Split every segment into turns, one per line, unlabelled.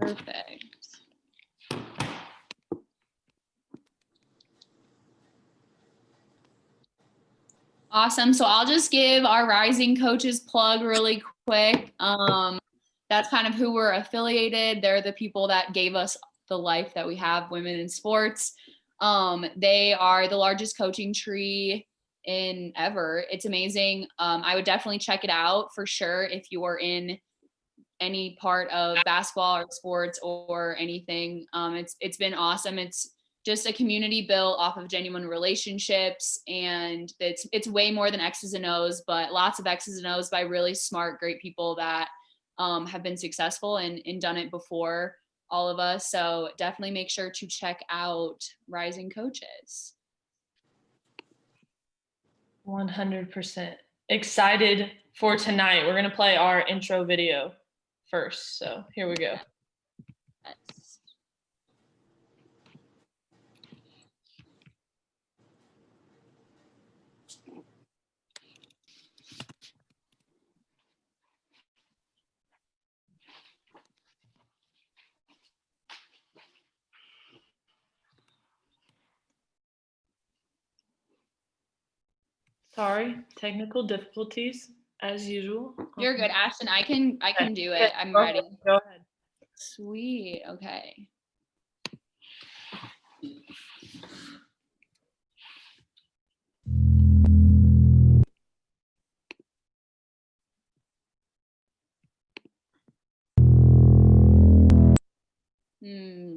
Perfect. Awesome. So I'll just give our Rising Coaches plug really quick. That's kind of who we're affiliated. They're the people that gave us the life that we have, women in sports. They are the largest coaching tree in ever. It's amazing. I would definitely check it out for sure if you are in any part of basketball or sports or anything. It's been awesome. It's just a community built off of genuine relationships, and it's way more than X's and O's, but lots of X's and O's by really smart, great people that have been successful and done it before all of us. So definitely make sure to check out Rising Coaches.
100%. Excited for tonight. We're going to play our intro video first. So here we go.
Yes.
Sorry, technical difficulties as usual.
You're good, Ashton. I can do it. I'm ready.
Go ahead.
Sweet. Okay.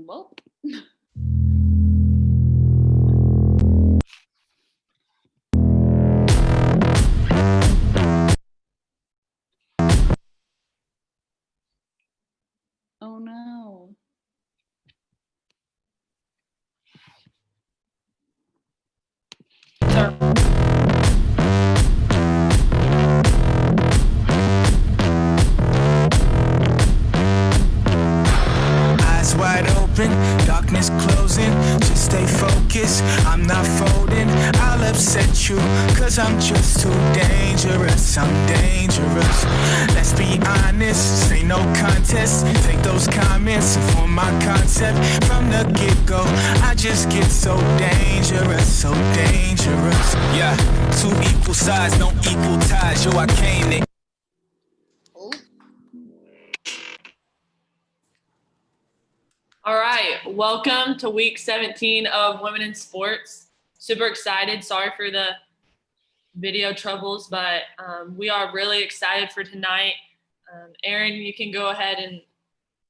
Well. Oh no.
Eyes wide open, darkness closing. Just stay focused, I'm not folding. I'll upset you, cause I'm just too dangerous. I'm dangerous. Let's be honest, this ain't no contest. Take those comments and form my concept. From the get-go, I just get so dangerous, so dangerous. Yeah, two equal sides, no equal ties. Yo, I came to
All right, welcome to week 17 of Women in Sports. Super excited. Sorry for the video troubles, but we are really excited for tonight. Erin, you can go ahead and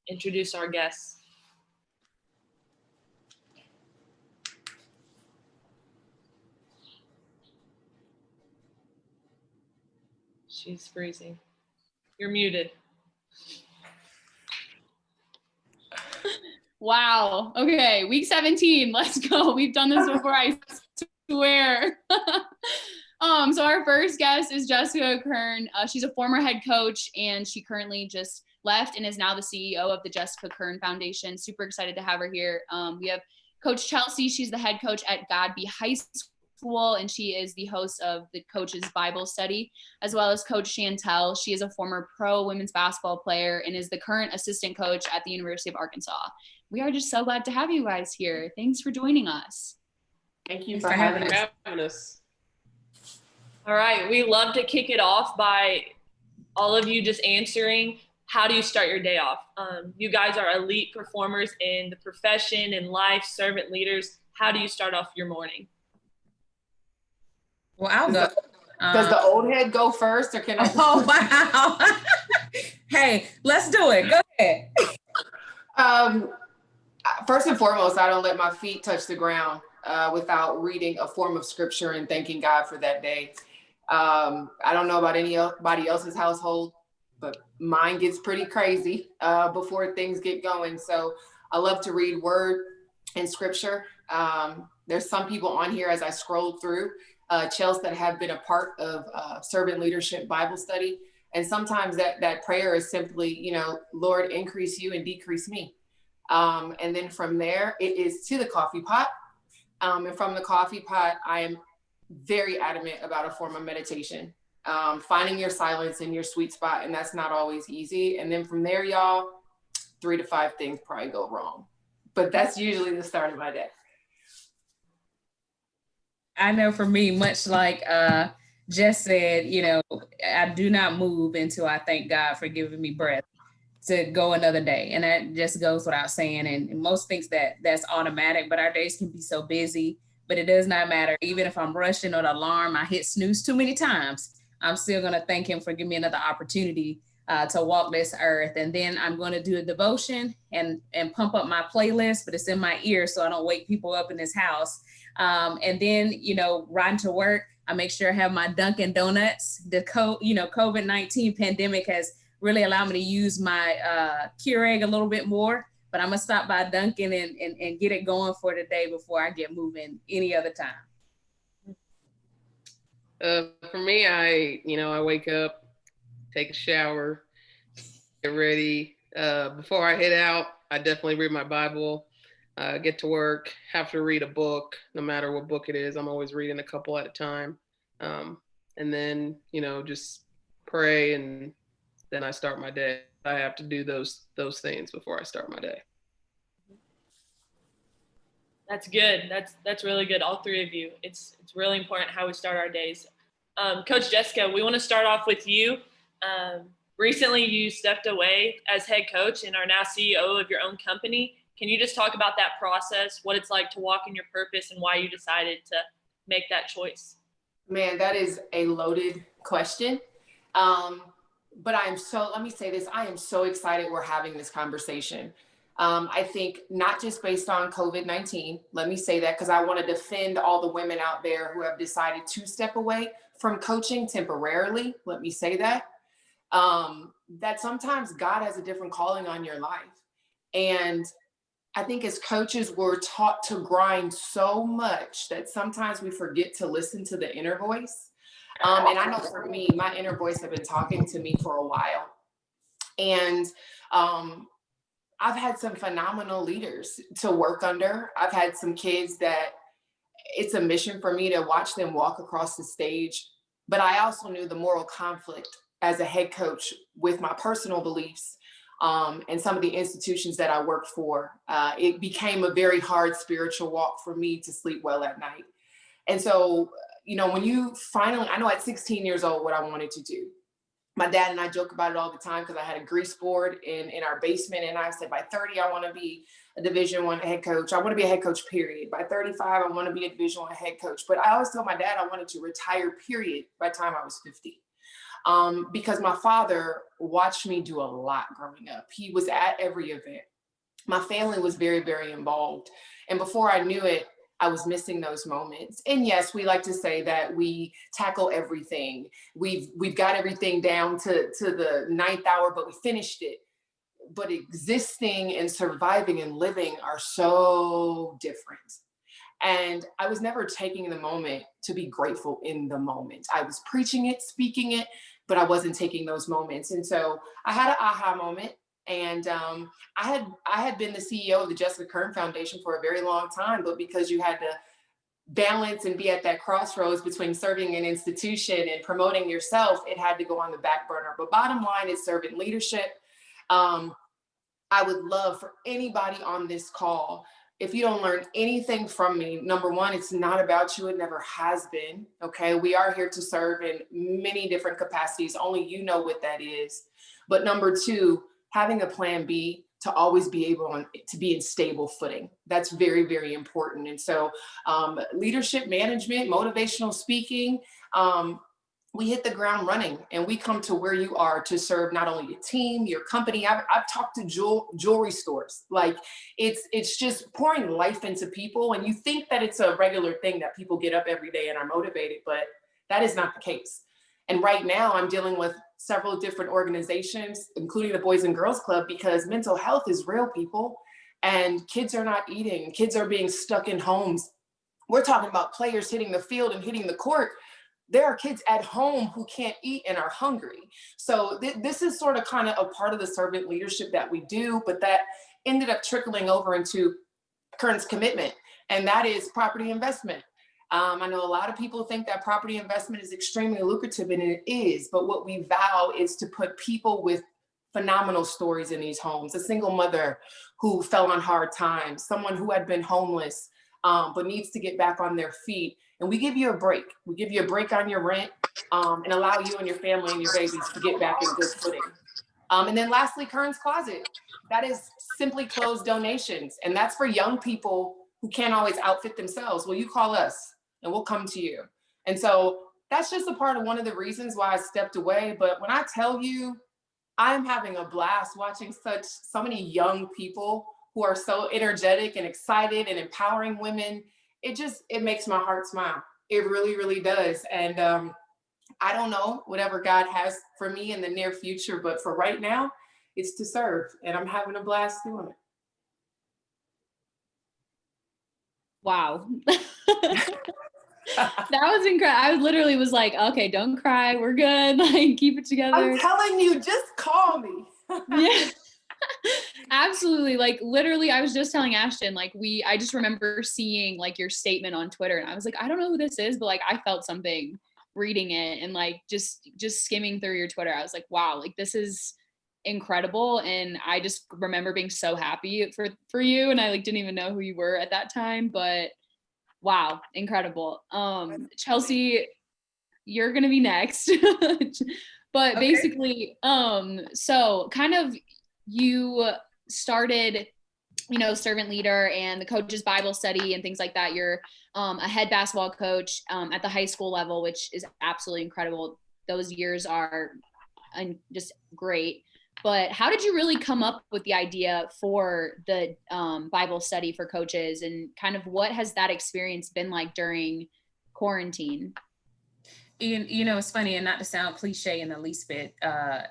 introduce our guests. She's freezing. You're muted.
Wow. Okay. Week 17. Let's go. We've done this before, I swear. So our first guest is Jessica Kern. She's a former head coach, and she currently just left and is now the CEO of the Jessica Kern Foundation. Super excited to have her here. We have Coach Chelsea. She's the head coach at Godby High School, and she is the host of the Coach's Bible Study, as well as Coach Chantel. She is a former pro women's basketball player and is the current assistant coach at the University of Arkansas. We are just so glad to have you guys here. Thanks for joining us.
Thank you for having us.
All right, we love to kick it off by all of you just answering, how do you start your day off? You guys are elite performers in the profession and life, servant leaders. How do you start off your morning?
Well, I'll go.
Does the old head go first, or can I?
Oh, wow. Hey, let's do it. Go ahead.
First and foremost, I don't let my feet touch the ground without reading a form of scripture and thanking God for that day. I don't know about anybody else's household, but mine gets pretty crazy before things get going. So I love to read word and scripture. There's some people on here as I scrolled through, Chelsea, that have been a part of servant leadership Bible study. And sometimes that prayer is simply, Lord, increase you and decrease me. And then from there, it is to the coffee pot. And from the coffee pot, I am very adamant about a form of meditation, finding your silence and your sweet spot. And that's not always easy. And then from there, y'all, 3 to 5 things probably go wrong. But that's usually the start of my day.
I know for me, much like Jess said, you know, I do not move until I thank God for giving me breath to go another day. And that just goes without saying. And most thinks that that's automatic, but our days can be so busy, but it does not matter. Even if I'm rushing or the alarm, I hit snooze too many times, I'm still going to thank him for giving me another opportunity to walk this earth. And then I'm going to do a devotion and pump up my playlist, but it's in my ear so I don't wake people up in this house. And then, you know, riding to work, I make sure I have my Dunkin' Donuts. The COVID-19 pandemic has really allowed me to use my Keurig a little bit more, but I'm gonna stop by Dunkin' and get it going for the day before I get moving any other time.
For me, I wake up, take a shower, get ready. Before I head out, I definitely read my Bible, get to work, have to read a book, no matter what book it is. I'm always reading a couple at a time. And then, just pray, and then I start my day. I have to do those things before I start my day.
That's good. That's really good. All three of you. It's really important how we start our days. Coach Jessica, we want to start off with you. Recently, you stepped away as head coach and are now CEO of your own company. Can you just talk about that process, what it's like to walk in your purpose, and why you decided to make that choice?
Man, that is a loaded question. But let me say this, I am so excited we're having this conversation. I think not just based on COVID-19, let me say that because I want to defend all the women out there who have decided to step away from coaching temporarily. Let me say that. That sometimes God has a different calling on your life. And I think as coaches, we're taught to grind so much that sometimes we forget to listen to the inner voice. And I know for me, my inner voice have been talking to me for a while. And I've had some phenomenal leaders to work under. I've had some kids that it's a mission for me to watch them walk across the stage. But I also knew the moral conflict as a head coach with my personal beliefs and some of the institutions that I worked for. It became a very hard spiritual walk for me to sleep well at night. And so, when you finally, I know at 16 years old what I wanted to do. My dad and I joke about it all the time because I had a grease board in our basement, and I said by 30 I want to be a Division I head coach. I want to be a head coach, period. By 35 I want to be a Division I head coach. But I always told my dad I wanted to retire, period, by the time I was 50. Because my father watched me do a lot growing up. He was at every event. My family was very, very involved. And before I knew it, I was missing those moments. And yes, we like to say that we tackle everything. We've got everything down to the 9th hour, but we finished it. But existing and surviving and living are so different. And I was never taking the moment to be grateful in the moment. I was preaching it, speaking it, but I wasn't taking those moments. And so I had an aha moment. And I had been the CEO of the Jessica Kern Foundation for a very long time, but because you had to balance and be at that crossroads between serving an institution and promoting yourself, it had to go on the back burner. But bottom line is servant leadership. I would love for anybody on this call, if you don't learn anything from me, number one, it's not about you. It never has been. Okay. We are here to serve in many different capacities. Only you know what that is. But number two, having a plan B to always be able to be in stable footing. That's very, very important. And so leadership management, motivational speaking, we hit the ground running and we come to where you are to serve not only your team, your company. I've talked to jewelry stores. Like it's just pouring life into people. And you think that it's a regular thing that people get up every day and are motivated, but that is not the case. And right now I'm dealing with several different organizations, including the Boys and Girls Club, because mental health is real, people. And kids are not eating. Kids are being stuck in homes. We're talking about players hitting the field and hitting the court. There are kids at home who can't eat and are hungry. So this is sort of kind of a part of the servant leadership that we do, but that ended up trickling over into Kern's commitment, and that is property investment. I know a lot of people think that property investment is extremely lucrative, and it is, but what we vow is to put people with phenomenal stories in these homes. A single mother who fell on hard times, someone who had been homeless, but needs to get back on their feet. And we give you a break. We give you a break on your rent, and allow you and your family and your babies to get back in good footing. And then lastly, Kern's Closet. That is simply closed donations. And that's for young people who can't always outfit themselves. Well, you call us and we'll come to you. And so that's just a part of one of the reasons why I stepped away. But when I tell you, I'm having a blast watching so many young people who are so energetic and excited and empowering women. It makes my heart smile. It really, really does. And I don't know whatever God has for me in the near future, but for right now, it's to serve. And I'm having a blast doing it.
Wow. That was incredible. I literally was like, okay, don't cry. We're good. Like, keep it together.
I'm telling you, just call me.
Yeah. Absolutely. Like, literally, I was just telling Ashton, like, I just remember seeing like your statement on Twitter, and I was like, I don't know who this is, but like, I felt something reading it, and like, just skimming through your Twitter. I was like, wow, like, this is incredible. And I just remember being so happy for you. And I like didn't even know who you were at that time, but wow, incredible. Chelsea, you're gonna be next. But okay. Basically, so kind of you started, servant leader and the coach's Bible study and things like that. You're a head basketball coach at the high school level, which is absolutely incredible. Those years are just great. But how did you really come up with the idea for the Bible study for coaches, and kind of what has that experience been like during quarantine?
It's funny, and not to sound cliche in the least bit,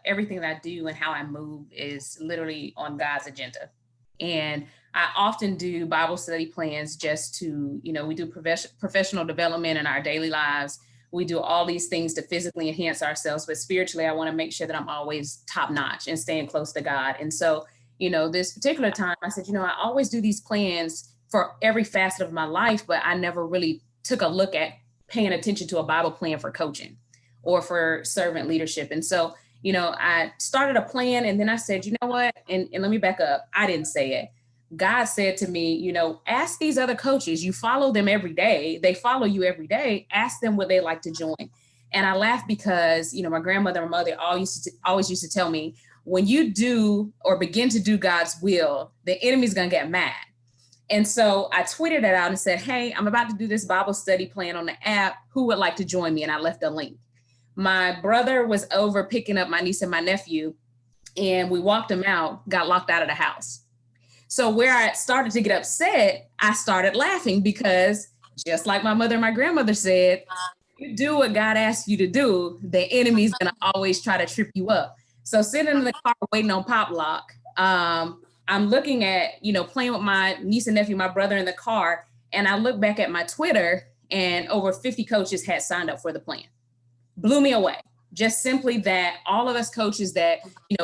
everything that I do and how I move is literally on God's agenda. And I often do Bible study plans just to, we do professional development in our daily lives. We do all these things to physically enhance ourselves, but spiritually, I want to make sure that I'm always top notch and staying close to God. And so, this particular time I said, I always do these plans for every facet of my life, but I never really took a look at paying attention to a Bible plan for coaching or for servant leadership. And so, I started a plan, and then I said, you know what? And let me back up. I didn't say it. God said to me, ask these other coaches, you follow them every day. They follow you every day. Ask them what they like to join. And I laughed because, my grandmother and mother always used to tell me, when you do or begin to do God's will, the enemy's going to get mad. And so I tweeted it out and said, hey, I'm about to do this Bible study plan on the app. Who would like to join me? And I left a link. My brother was over picking up my niece and my nephew, and we walked them out, got locked out of the house. So where I started to get upset, I started laughing because just like my mother and my grandmother said, you do what God asks you to do, the enemy's going to always try to trip you up. So sitting in the car waiting on Pop Lock, I'm looking at, playing with my niece and nephew, my brother in the car, and I look back at my Twitter and over 50 coaches had signed up for the plan. Blew me away. Just simply that all of us coaches that,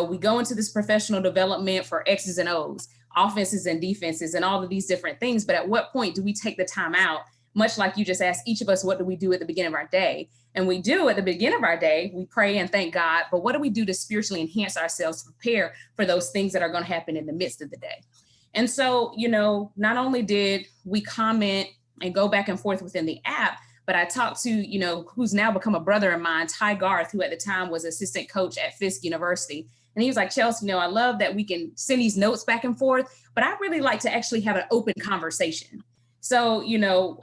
we go into this professional development for X's and O's, offenses and defenses and all of these different things. But at what point do we take the time out, much like you just asked each of us, what do we do at the beginning of our day? And we do at the beginning of our day, we pray and thank God. But what do we do to spiritually enhance ourselves, to prepare for those things that are going to happen in the midst of the day? And so, not only did we comment and go back and forth within the app, but I talked to, who's now become a brother of mine, Ty Garth, who at the time was assistant coach at Fisk University. And he was like, Chelsea, I love that we can send these notes back and forth, but I really like to actually have an open conversation. So,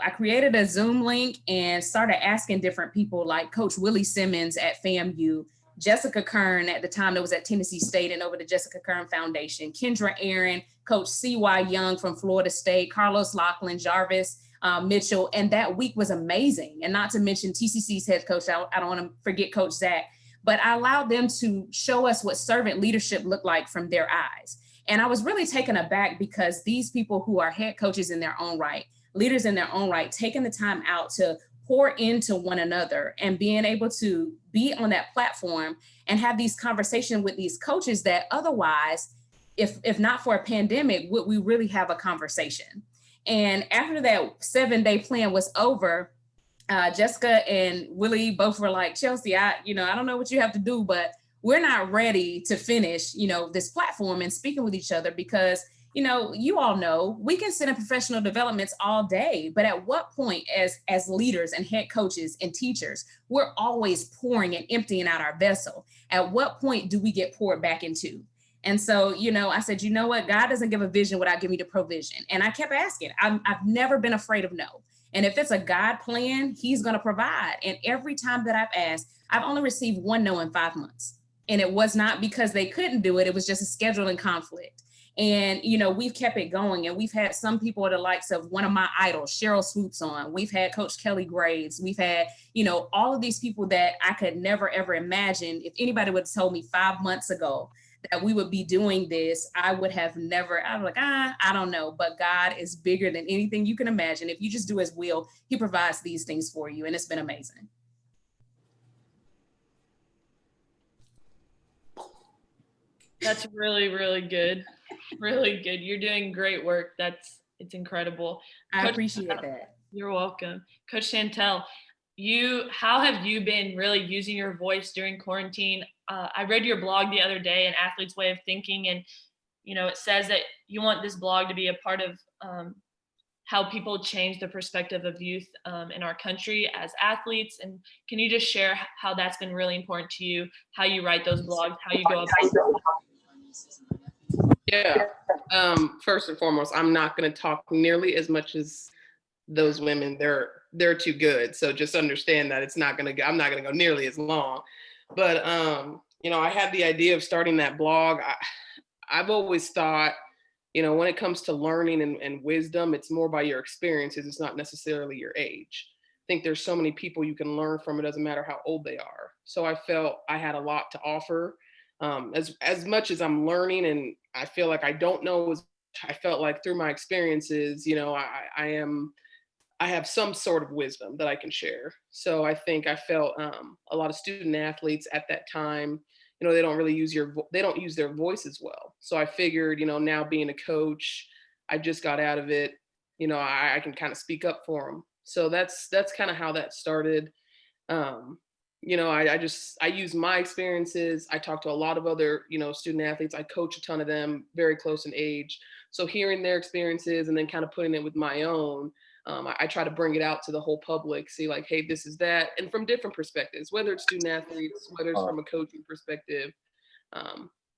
I created a Zoom link and started asking different people like Coach Willie Simmons at FAMU, Jessica Kern at the time that was at Tennessee State and over the Jessica Kern Foundation, Kendra Aaron, Coach C.Y. Young from Florida State, Carlos Lachlan, Jarvis Mitchell. And that week was amazing. And not to mention TCC's head coach, I don't want to forget Coach Zach, but I allowed them to show us what servant leadership looked like from their eyes. And I was really taken aback because these people who are head coaches in their own right, leaders in their own right, taking the time out to pour into one another and being able to be on that platform and have these conversations with these coaches that otherwise, if not for a pandemic, would we really have a conversation? And after that 7-day plan was over, Jessica and Willie both were like, Chelsea, I don't know what you have to do, but we're not ready to finish, this platform and speaking with each other because, you all know we can sit in professional developments all day, but at what point as leaders and head coaches and teachers, we're always pouring and emptying out our vessel. At what point do we get poured back into? And so, I said, you know what? God doesn't give a vision without giving me the provision. And I kept asking. I've never been afraid of no. And if it's a God plan, he's going to provide. And every time that I've asked, I've only received one no in 5 months. And it was not because they couldn't do it. It was just a scheduling conflict. And, we've kept it going. And we've had some people the likes of one of my idols, Cheryl Swoops on. We've had Coach Kelly Graves. We've had, all of these people that I could never, ever imagine. If anybody would have told me 5 months ago that we would be doing this, I would have never, I was like, I don't know. But God is bigger than anything you can imagine. If you just do his will, he provides these things for you. And it's been amazing.
That's really, really good. Really good. You're doing great work. It's incredible.
I
Coach,
appreciate that.
You're welcome. Coach Chantel, how have you been really using your voice during quarantine? I read your blog the other day, An Athlete's Way of Thinking, and it says that you want this blog to be a part of how people change the perspective of youth in our country as athletes. And can you just share how that's been really important to you, how you write those blogs, how you go about it?
Yeah. First and foremost, I'm not going to talk nearly as much as those women. They're too good. So just understand that I'm not going to go nearly as long. But, I had the idea of starting that blog. I've always thought, when it comes to learning and wisdom, it's more by your experiences. It's not necessarily your age. I think there's so many people you can learn from. It doesn't matter how old they are. So I felt I had a lot to offer. As much as I'm learning and I feel like I don't know, I felt like through my experiences, I have some sort of wisdom that I can share. So I think I felt a lot of student athletes at that time, they don't really use they don't use their voice as well. So I figured, now being a coach, I just got out of it, I can kind of speak up for them. So that's kind of how that started. I use my experiences. I talk to a lot of other, student athletes. I coach a ton of them, very close in age. So hearing their experiences and then kind of putting it with my own, I try to bring it out to the whole public, see like, hey, this is that. And from different perspectives, whether it's student athletes, whether it's from a coaching perspective,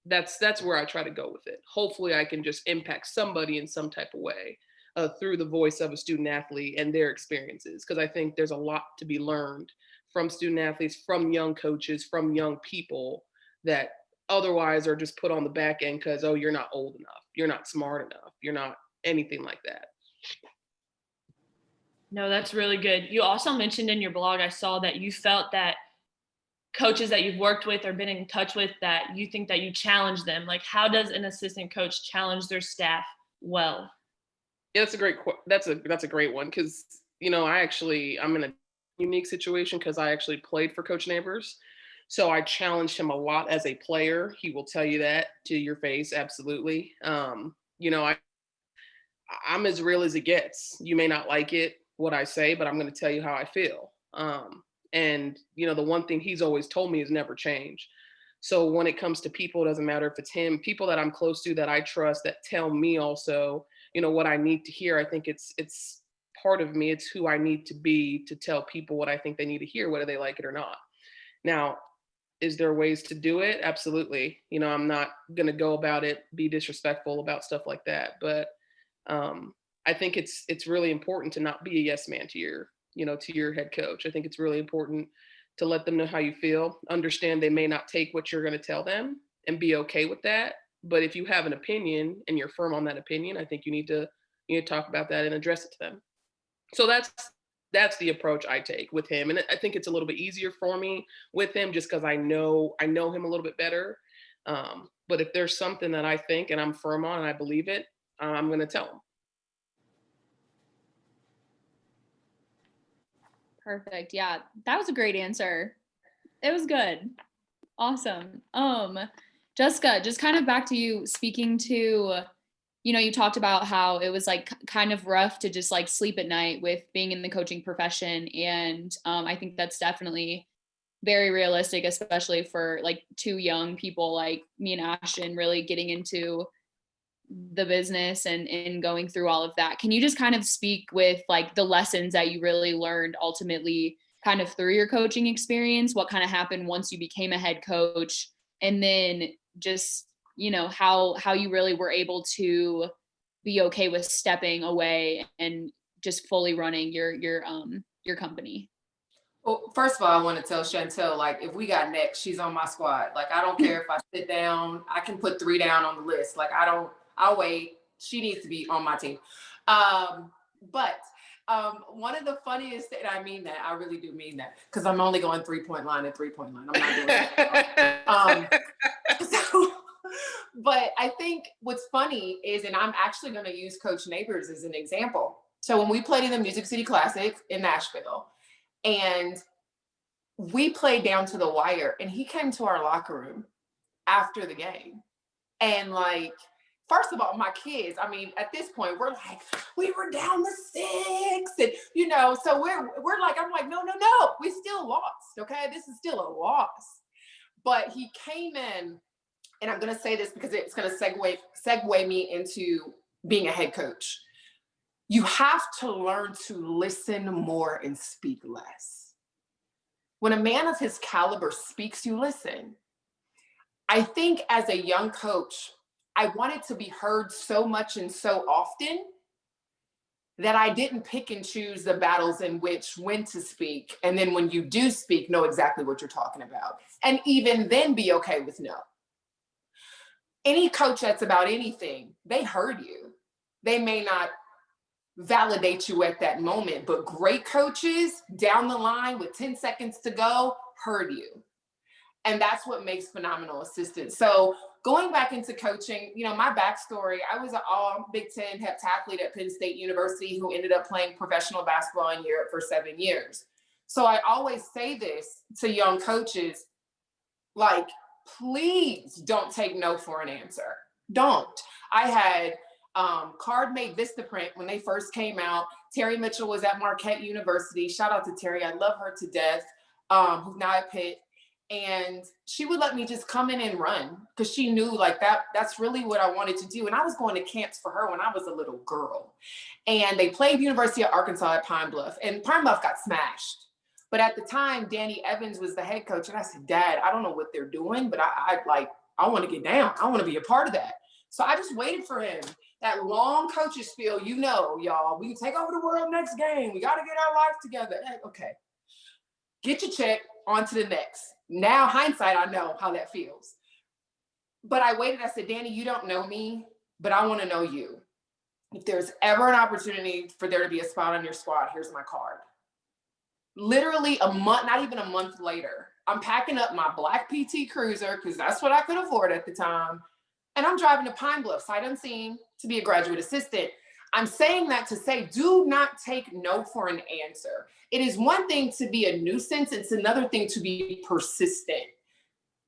that's where I try to go with it. Hopefully I can just impact somebody in some type of way through the voice of a student athlete and their experiences. Because I think there's a lot to be learned from student athletes, from young coaches, from young people that otherwise are just put on the back end because, oh, you're not old enough, you're not smart enough, you're not anything like that.
No, that's really good. You also mentioned in your blog, I saw that you felt that coaches that you've worked with or been in touch with, that you think that you challenge them. Like, how does an assistant coach challenge their staff well?
Yeah, that's a great one because, I'm in a unique situation because I actually played for Coach Neighbors. So I challenged him a lot as a player. He will tell you that to your face. Absolutely. I'm as real as it gets. You may not like it, what I say, but I'm going to tell you how I feel. And the one thing he's always told me is never change. So when it comes to people, it doesn't matter if it's him, people that I'm close to, that I trust, that tell me also, what I need to hear. I think it's part of me. It's who I need to be to tell people what I think they need to hear, whether they like it or not. Now, is there ways to do it? Absolutely. I'm not going to go about it, be disrespectful about stuff like that. But I think it's really important to not be a yes man to your head coach. I think it's really important to let them know how you feel, understand they may not take what you're going to tell them and be okay with that. But if you have an opinion and you're firm on that opinion, I think you need to talk about that and address it to them. So that's the approach I take with him. And I think it's a little bit easier for me with him just because I know him a little bit better. But if there's something that I think and I'm firm on and I believe it, I'm going to tell him.
Perfect. Yeah, that was a great answer. It was good. Awesome. Jessica, just kind of back to you, speaking to, you talked about how it was like kind of rough to just like sleep at night with being in the coaching profession. And I think that's definitely very realistic, especially for like two young people like me and Ashton really getting into the business and going through all of that. Can you just kind of speak with like the lessons that you really learned ultimately kind of through your coaching experience, what kind of happened once you became a head coach, and then just, you know, how you really were able to be okay with stepping away and just fully running your company?
Well, first of all, I want to tell Chantel, like, if we got next, she's on my squad. Like, I don't care if I sit down, I can put 3 down on the list. Like, I'll wait. She needs to be on my team. But one of the funniest, and I mean that, I really do mean that, because I'm only going 3-point line and 3-point line. I'm not doing that. But I think what's funny is, and I'm actually going to use Coach Neighbors as an example. So when we played in the Music City Classic in Nashville, and we played down to the wire, and he came to our locker room after the game. And like, first of all, my kids, I mean, at this point, we're like, we were down to 6. And, you know, so we're like, I'm like, no, we still lost. Okay. This is still a loss. But he came in, and I'm going to say this because it's going to segue me into being a head coach. You have to learn to listen more and speak less. When a man of his caliber speaks, you listen. I think as a young coach, I wanted to be heard so much and so often that I didn't pick and choose the battles in which when to speak. And then when you do speak, know exactly what you're talking about. And even then be okay with no. Any coach that's about anything, they heard you. They may not validate you at that moment, but great coaches down the line with 10 seconds to go heard you. And that's what makes phenomenal assistants. So going back into coaching, you know, my backstory, I was an all Big Ten heptathlete at Penn State University who ended up playing professional basketball in Europe for 7 years. So I always say this to young coaches, like, please don't take no for an answer. Don't. I had Card made Vistaprint when they first came out. Terry Mitchell was at Marquette University. Shout out to Terry. I love her to death, who's now at Pitt. And she would let me just come in and run because she knew like that's really what I wanted to do. And I was going to camps for her when I was a little girl. And they played University of Arkansas at Pine Bluff, and Pine Bluff got smashed. But at the time, Danny Evans was the head coach. And I said, Dad, I don't know what they're doing, but I want to get down. I want to be a part of that. So I just waited for him. That long coach's spiel, you know, y'all, we can take over the world next game. We got to get our life together. Okay. Get your check, on to the next. Now, hindsight, I know how that feels. But I waited. I said, Danny, you don't know me, but I want to know you. If there's ever an opportunity for there to be a spot on your squad, here's my card. Literally a month, not even a month later, I'm packing up my black PT Cruiser because that's what I could afford at the time. And I'm driving to Pine Bluff, sight unseen, to be a graduate assistant. I'm saying that to say, do not take no for an answer. It is one thing to be a nuisance. It's another thing to be persistent.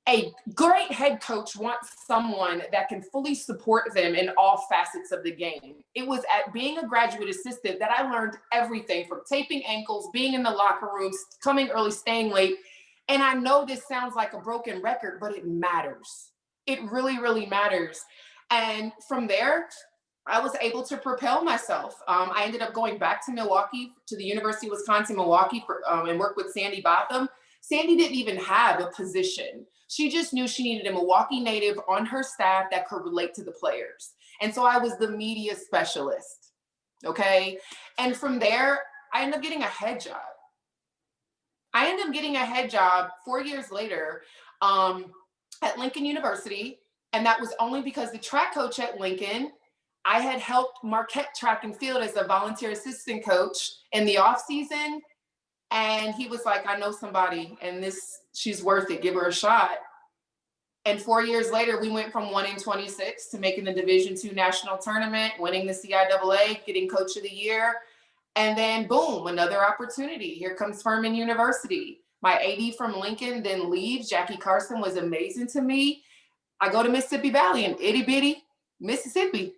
A great head coach wants someone that can fully support them in all facets of the game. It was at being a graduate assistant that I learned everything from taping ankles, being in the locker rooms, coming early, staying late. And I know this sounds like a broken record, but it matters. It really, really matters. And from there, I was able to propel myself. I ended up going back to Milwaukee, to the University of Wisconsin-Milwaukee, and work with Sandy Botham. Sandy didn't even have a position. She just knew she needed a Milwaukee native on her staff that could relate to the players. And so I was the media specialist, okay? And from there, I ended up getting a head job. I ended up getting a head job 4 years later at Lincoln University. And that was only because the track coach at Lincoln, I had helped Marquette track and field as a volunteer assistant coach in the off season. And he was like, I know somebody and she's worth it. Give her a shot. And 4 years later, we went from 1-26 to making the Division II national tournament, winning the CIAA, getting coach of the year. And then boom, another opportunity. Here comes Furman University. My AD from Lincoln then leaves. Jackie Carson was amazing to me. I go to Mississippi Valley in itty bitty Mississippi.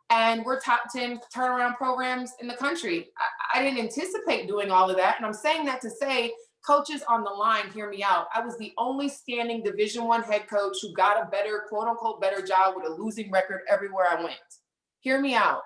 And we're top 10 turnaround programs in the country. I didn't anticipate doing all of that. And I'm saying that to say, Coaches on the line, hear me out. I was the only standing Division I head coach who got a better, quote unquote, better job with a losing record everywhere I went. Hear me out.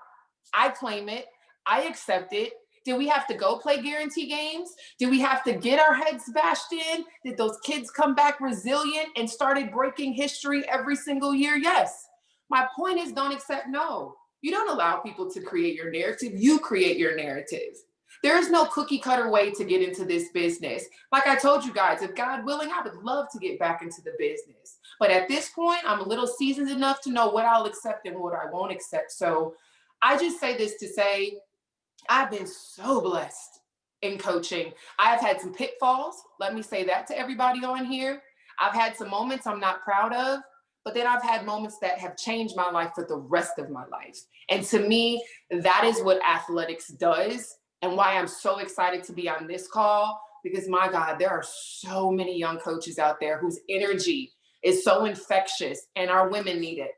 I claim it. I accept it. Did we have to go play guarantee games? Did we have to get our heads bashed in? Did those kids come back resilient and started breaking history every single year? Yes. My point is, don't accept no. You don't allow people to create your narrative. You create your narrative. There is no cookie cutter way to get into this business. Like I told you guys, if God willing, I would love to get back into the business. But at this point, I'm a little seasoned enough to know what I'll accept and what I won't accept. So I just say this to say, I've been so blessed in coaching. I have had some pitfalls. Let me say that to everybody on here. I've had some moments I'm not proud of, but then I've had moments that have changed my life for the rest of my life. And to me, that is what athletics does, and why I'm so excited to be on this call, because my God, there are so many young coaches out there whose energy is so infectious, and our women need it.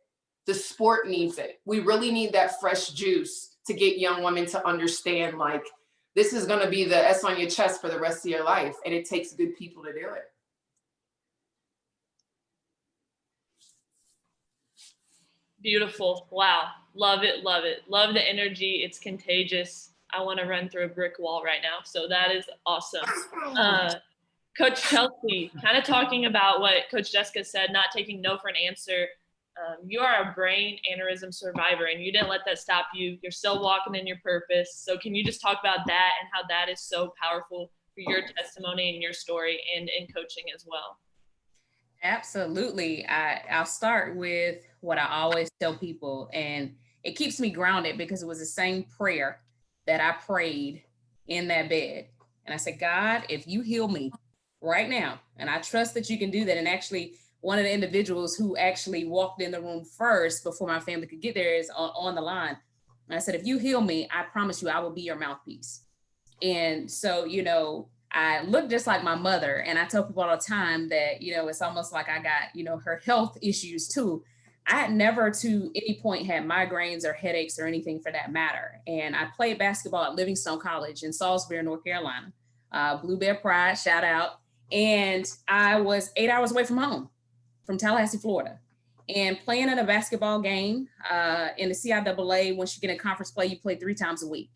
The sport needs it. We really need that fresh juice to get young women to understand, like, this is going to be the S on your chest for the rest of your life, and it takes good people to do it.
Beautiful. Wow. Love it. Love it. Love the energy. It's contagious. I want to run through a brick wall right now. So that is awesome. Coach Chelsea, kind of talking about what Coach Jessica said, not taking no for an answer. You are a brain aneurysm survivor, and you didn't let that stop you. You're still walking in your purpose. So can you just talk about that and how that is so powerful for your testimony and your story and in coaching as well?
Absolutely. I'll start with what I always tell people, and it keeps me grounded because it was the same prayer that I prayed in that bed. And I said, God, if you heal me right now, and I trust that you can do that. And actually, one of the individuals who actually walked in the room first before my family could get there is on the line. And I said, if you heal me, I promise you, I will be your mouthpiece. And so, I look just like my mother. And I tell people all the time that, it's almost like I got, her health issues too. I had never to any point had migraines or headaches or anything for that matter. And I played basketball at Livingstone College in Salisbury, North Carolina. Blue Bear Pride, shout out. And I was 8 hours away from home, from Tallahassee, Florida, and playing in a basketball game in the CIAA. Once you get in conference play, you play 3 times a week.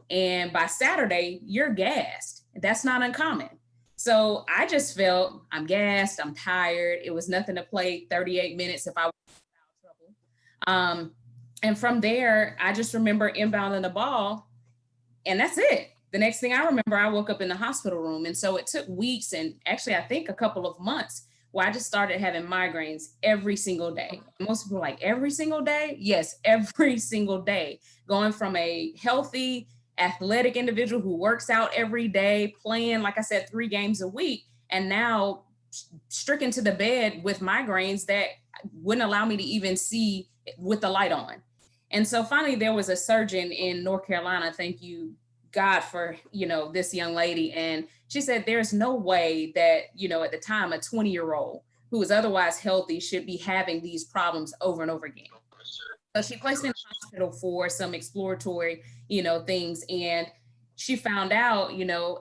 And by Saturday, you're gassed. That's not uncommon. So I just felt I'm gassed, I'm tired. It was nothing to play 38 minutes if I was in trouble. And from there, I just remember inbounding the ball, and that's it. The next thing I remember, I woke up in the hospital room. And so it took weeks, and actually I think a couple of months, where I just started having migraines every single day. Most people are like, every single day? Yes, every single day. Going from a healthy, athletic individual who works out every day, playing, like I said, 3 games a week, and now stricken to the bed with migraines that wouldn't allow me to even see with the light on. And so finally, there was a surgeon in North Carolina, thank you, God, for, this young lady. And she said, there's no way that, at the time, a 20-year-old who was otherwise healthy should be having these problems over and over again. So she placed me in the hospital for some exploratory, things. And she found out,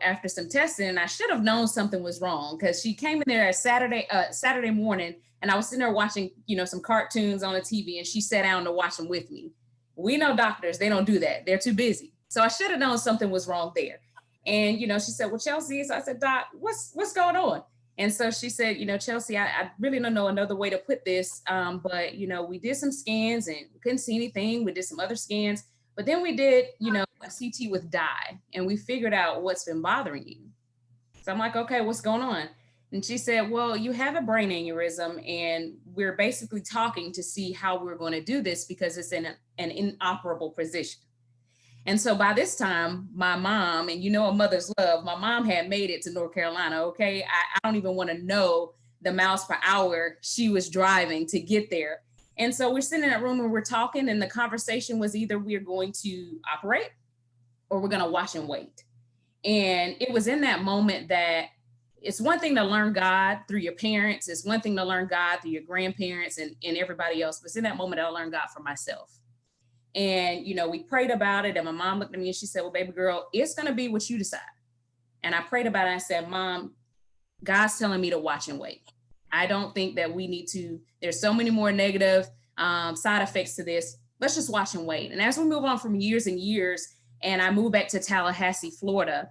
after some testing, and I should have known something was wrong, because she came in there Saturday morning, and I was sitting there watching, some cartoons on the TV, and she sat down to watch them with me. We know doctors, they don't do that. They're too busy. So I should have known something was wrong there. And, she said, well, Chelsea, so I said, Doc, what's going on? And so she said, Chelsea, I really don't know another way to put this. But, we did some scans and we couldn't see anything. We did some other scans, but then we did, a CT with dye, and we figured out what's been bothering you. So I'm like, okay, what's going on? And she said, well, you have a brain aneurysm, and we're basically talking to see how we're going to do this because it's in an inoperable position. And so by this time, my mom, and a mother's love, my mom had made it to North Carolina, okay? I don't even want to know the miles per hour she was driving to get there. And so we're sitting in that room and we're talking, and the conversation was either we're going to operate or we're going to watch and wait. And it was in that moment that it's one thing to learn God through your parents. It's one thing to learn God through your grandparents and everybody else. But it's in that moment that I learned God for myself. And, we prayed about it, and my mom looked at me and she said, well, baby girl, it's going to be what you decide. And I prayed about it. I said, Mom, God's telling me to watch and wait. I don't think that we need to, there's so many more negative side effects to this. Let's just watch and wait. And as we move on from years and years, and I moved back to Tallahassee, Florida,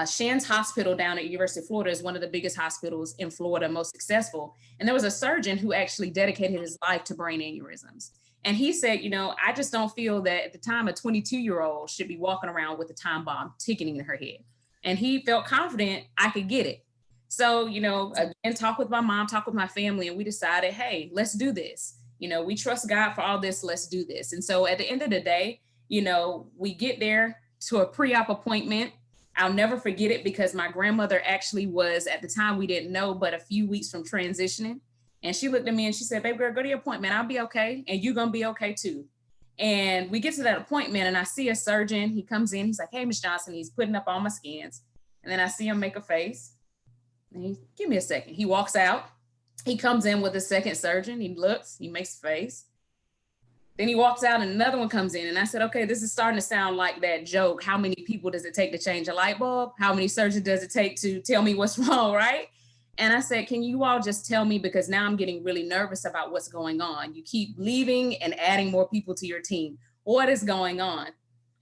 Shands Hospital down at University of Florida is one of the biggest hospitals in Florida, most successful. And there was a surgeon who actually dedicated his life to brain aneurysms. And he said, I just don't feel that at the time a 22-year-old should be walking around with a time bomb ticking in her head. And he felt confident I could get it. So, again, talk with my mom, talk with my family, and we decided, hey, let's do this. We trust God for all this. Let's do this. And so at the end of the day, we get there to a pre-op appointment. I'll never forget it because my grandmother actually was, at the time we didn't know, but a few weeks from transitioning. And she looked at me and she said, baby girl, go to your appointment. I'll be okay. And you're going to be okay too. And we get to that appointment and I see a surgeon. He comes in, he's like, hey, Ms. Johnson, he's putting up all my scans. And then I see him make a face. And he, give me a second. He walks out. He comes in with a second surgeon. He looks, he makes a face. Then he walks out and another one comes in. And I said, okay, this is starting to sound like that joke. How many people does it take to change a light bulb? How many surgeons does it take to tell me what's wrong, right? And I said, can you all just tell me, because now I'm getting really nervous about what's going on. You keep leaving and adding more people to your team. What is going on?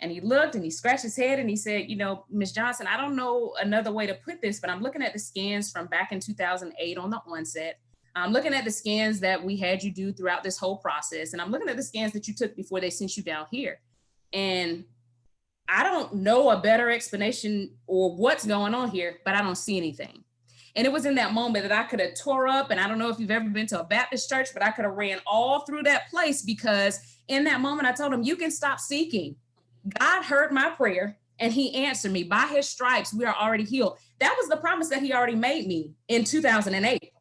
And he looked and he scratched his head and he said, Ms. Johnson, I don't know another way to put this, but I'm looking at the scans from back in 2008 on the onset. I'm looking at the scans that we had you do throughout this whole process. And I'm looking at the scans that you took before they sent you down here. And I don't know a better explanation or what's going on here, but I don't see anything. And it was in that moment that I could have tore up. And I don't know if you've ever been to a Baptist church, but I could have ran all through that place, because in that moment, I told him, you can stop seeking. God heard my prayer and he answered me. By his stripes, we are already healed. That was the promise that he already made me in 2008.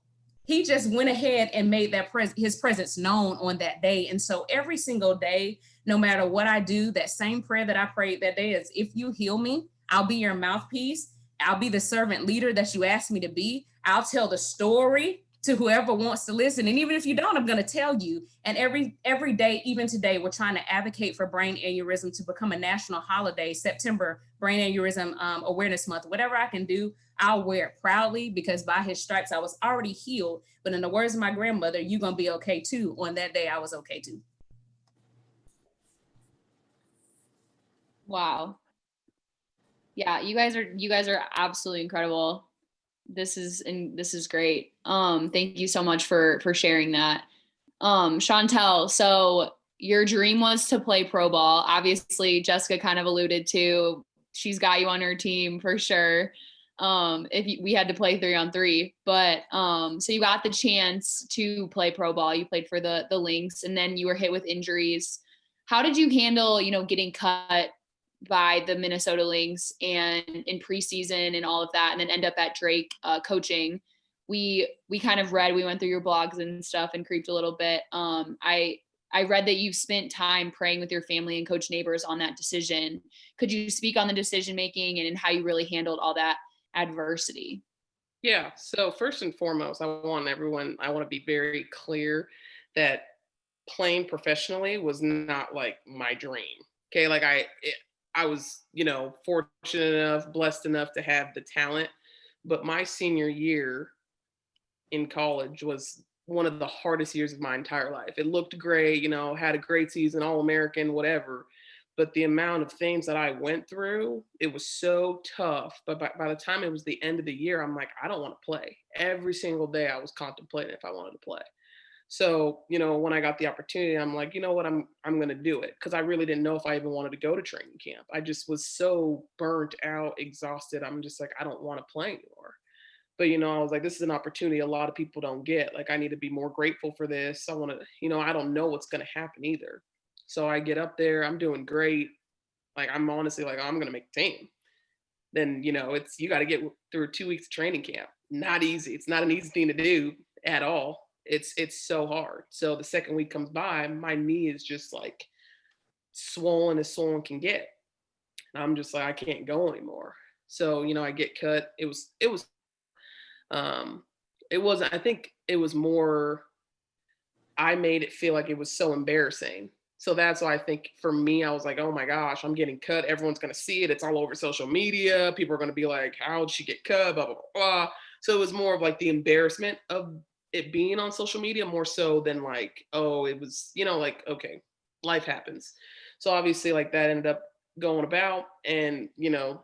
He just went ahead and made that his presence known on that day. And so every single day, no matter what I do, that same prayer that I prayed that day is, if you heal me, I'll be your mouthpiece. I'll be the servant leader that you asked me to be. I'll tell the story to whoever wants to listen. And even if you don't, I'm going to tell you. And every day, even today, we're trying to advocate for brain aneurysm to become a national holiday, September Brain Aneurysm Awareness Month. Whatever I can do, I'll wear it proudly, because by his stripes, I was already healed. But in the words of my grandmother, you're going to be okay too. On that day, I was okay too.
Wow. Yeah, you guys are absolutely incredible. This is great. Thank you so much for sharing that. Chantel, so your dream was to play pro ball. Obviously, Jessica kind of alluded to, she's got you on her team for sure. We had to play 3-on-3, but so you got the chance to play pro ball. You played for the Lynx, and then you were hit with injuries. How did you handle, getting cut by the Minnesota Lynx and in preseason and all of that, and then end up at Drake coaching? We kind of read, we went through your blogs and stuff and creeped a little bit. I read that you've spent time praying with your family and Coach Neighbors on that decision. Could you speak on the decision making and how you really handled all that adversity?
Yeah. So first and foremost, I want to be very clear that playing professionally was not like my dream. Okay. Like I was, fortunate enough, blessed enough to have the talent, but my senior year in college was one of the hardest years of my entire life. It looked great, had a great season, All-American, whatever. But the amount of things that I went through, it was so tough. But by the time it was the end of the year, I'm like, I don't want to play. Every single day I was contemplating if I wanted to play. So, when I got the opportunity, I'm like, you know what, I'm going to do it. Because I really didn't know if I even wanted to go to training camp. I just was so burnt out, exhausted. I'm just like, I don't want to play anymore. But, I was like, this is an opportunity a lot of people don't get. Like, I need to be more grateful for this. I want to, I don't know what's going to happen either. So I get up there, I'm doing great. Like, I'm honestly like, I'm going to make the team. Then, you got to get through 2 weeks of training camp. Not easy. It's not an easy thing to do at all. It's so hard. So the second week comes by, my knee is just like swollen as swollen can get. And I'm just like, I can't go anymore. So, I get cut. It wasn't, I think it was more, I made it feel like it was so embarrassing So that's why I think for me, I was like, oh my gosh, I'm getting cut. Everyone's going to see it. It's all over social media. People are going to be like, how did she get cut? Blah, blah, blah, blah. So it was more of like the embarrassment of it being on social media more so than like, oh, it was, like, okay, life happens. So obviously like that ended up going about, and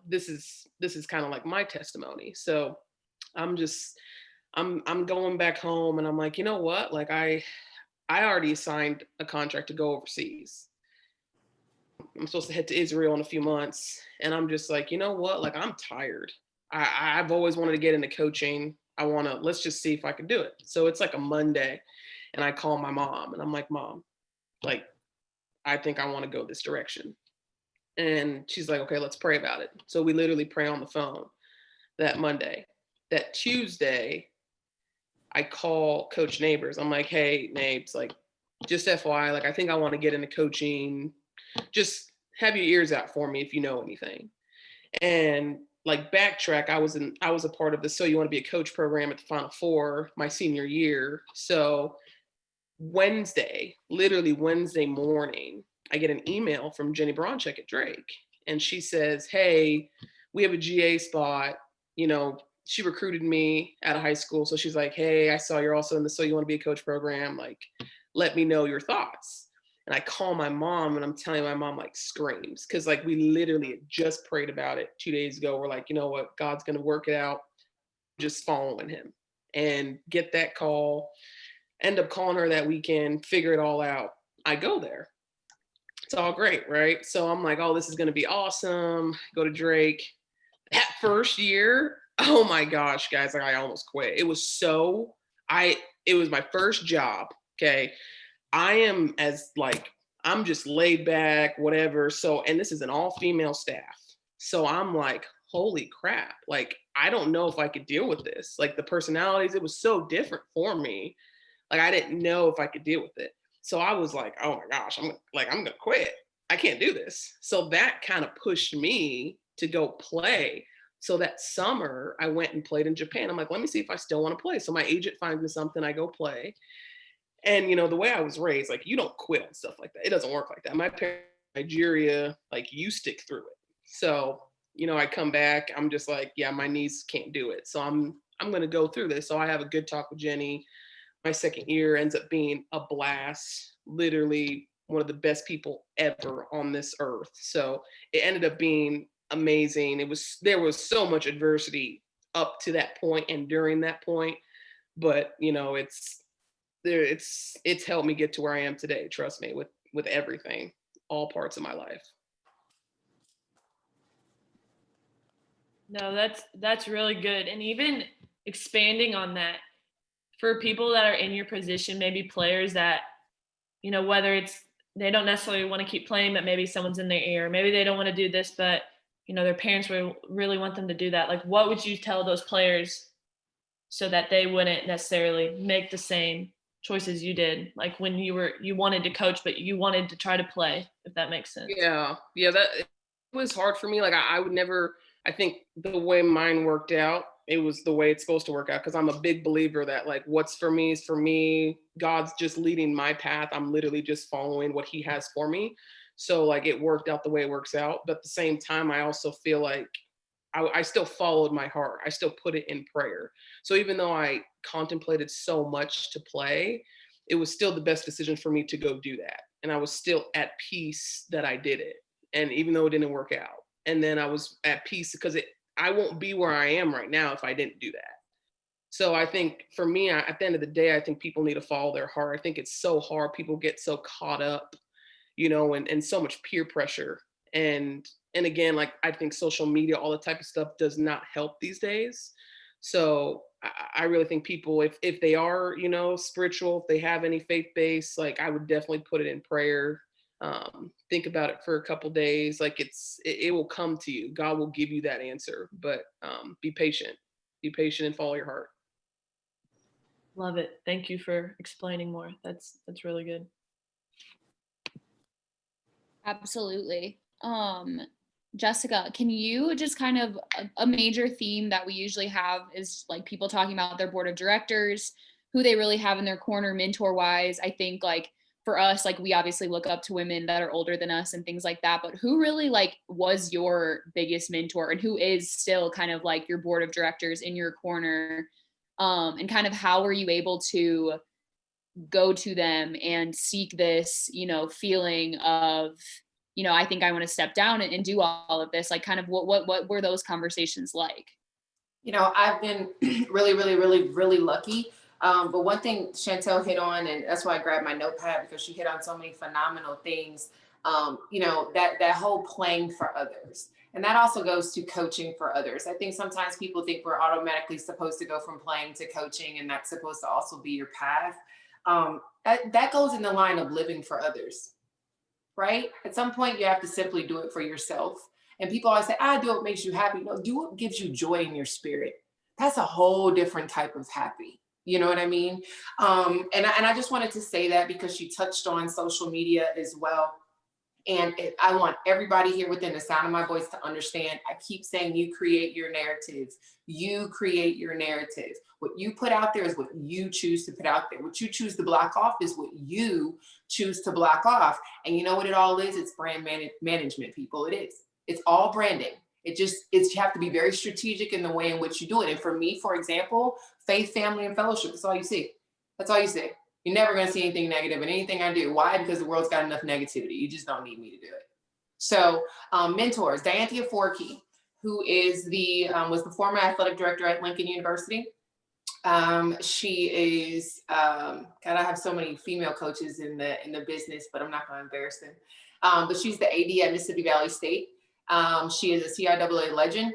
this is kind of like my testimony. So I'm going back home, and I'm like, you know what? Like I already signed a contract to go overseas. I'm supposed to head to Israel in a few months. And I'm just like, you know what? Like, I'm tired. I've always wanted to get into coaching. Let's just see if I can do it. So it's like a Monday, and I call my mom, and I'm like, Mom, like, I think I want to go this direction. And she's like, okay, let's pray about it. So we literally pray on the phone that Monday. That Tuesday, I call Coach Neighbors. I'm like, hey, Nabes, like, just FYI, like, I think I want to get into coaching. Just have your ears out for me if you know anything. And like backtrack, I was a part of the So You Want to Be a Coach program at the Final Four my senior year. So literally Wednesday morning, I get an email from Jenny Bronchek at Drake. And she says, hey, we have a GA spot. She recruited me out of high school. So she's like, hey, I saw you're also in the So You Want to Be a Coach program. Like, let me know your thoughts. And I call my mom, and I'm telling my mom, like, screams. Because like we literally had just prayed about it 2 days ago. We're like, you know what? God's going to work it out. Just following him. And get that call. End up calling her that weekend. Figure it all out. I go there. It's all great, right? So I'm like, oh, this is going to be awesome. Go to Drake. That first year, oh my gosh, guys, like I almost quit. It was my first job. Okay. I'm just laid back, whatever. So, and this is an all female staff. So I'm like, holy crap. Like, I don't know if I could deal with this. Like the personalities, it was so different for me. Like, I didn't know if I could deal with it. So I was like, oh my gosh, I'm going to quit. I can't do this. So that kind of pushed me to go play. So that summer I went and played in Japan. I'm like, let me see if I still want to play. So my agent finds me something, I go play. And, the way I was raised, like, you don't quit on stuff like that. It doesn't work like that. My parents, Nigeria, like, you stick through it. So, I come back, I'm just like, yeah, my knees can't do it. So I'm going to go through this. So I have a good talk with Jenny. My second year ends up being a blast, literally one of the best people ever on this earth. So it ended up being amazing. There was so much adversity up to that point and during that point, but it's helped me get to where I am today. Trust me, with everything, all parts of my life.
No, that's really good. And even expanding on that, for people that are in your position, maybe players that, whether it's they don't necessarily want to keep playing, but maybe someone's in their ear, maybe they don't want to do this, but their parents really want them to do that. Like, what would you tell those players so that they wouldn't necessarily make the same choices you did, like when you wanted to coach, but you wanted to try to play, if that makes sense?
Yeah, that it was hard for me. Like I would never, I think the way mine worked out, it was the way it's supposed to work out. Cause I'm a big believer that like, what's for me is for me. God's just leading my path. I'm literally just following what he has for me. So like it worked out the way it works out. But at the same time, I also feel like I still followed my heart. I still put it in prayer. So even though I contemplated so much to play, it was still the best decision for me to go do that. And I was still at peace that I did it. And even though it didn't work out, and then I was at peace because I won't be where I am right now if I didn't do that. So I think for me, at the end of the day, I think people need to follow their heart. I think it's so hard. People get so caught up, and so much peer pressure. And again, like I think social media, all the type of stuff does not help these days. So I really think people, if they are, spiritual, if they have any faith base, like I would definitely put it in prayer. Think about it for a couple days. Like it will come to you. God will give you that answer, but be patient and follow your heart.
Love it. Thank you for explaining more. That's really good.
Absolutely. Jessica, can you just kind of a major theme that we usually have is like people talking about their board of directors, who they really have in their corner mentor wise. I think like for us, like we obviously look up to women that are older than us and things like that, but who really like was your biggest mentor, and who is still kind of like your board of directors in your corner? And kind of how were you able to go to them and seek this, you know, feeling of, you know, I think I want to step down and do all of this? Like kind of what were those conversations like?
You know, I've been really lucky. But one thing Chantel hit on, and that's why I grabbed my notepad, because she hit on so many phenomenal things. You know, that whole playing for others. And that also goes to coaching for others. I think sometimes people think we're automatically supposed to go from playing to coaching, and that's supposed to also be your path. That goes in the line of living for others, right? At some point, you have to simply do it for yourself. And people always say, I do what makes you happy. No, do what gives you joy in your spirit. That's a whole different type of happy. You know what I mean? And I just wanted to say that because she touched on social media as well. And I want everybody here within the sound of my voice to understand, I keep saying you create your narrative. You create your narrative. What you put out there is what you choose to put out there. What you choose to block off is what you choose to block off. And you know what it all is? It's brand management, people. It is. It's all branding. You have to be very strategic in the way in which you do it. And for me, for example, faith, family, and fellowship, that's all you see. That's all you see. You're never going to see anything negative in anything I do. Why? Because the world's got enough negativity. You just don't need me to do it. So mentors, Dianthia Forkey, who is was the former athletic director at Lincoln University. She is, God, I have so many female coaches in the business, but I'm not going to embarrass them. But she's the AD at Mississippi Valley State. She is a CIAA legend.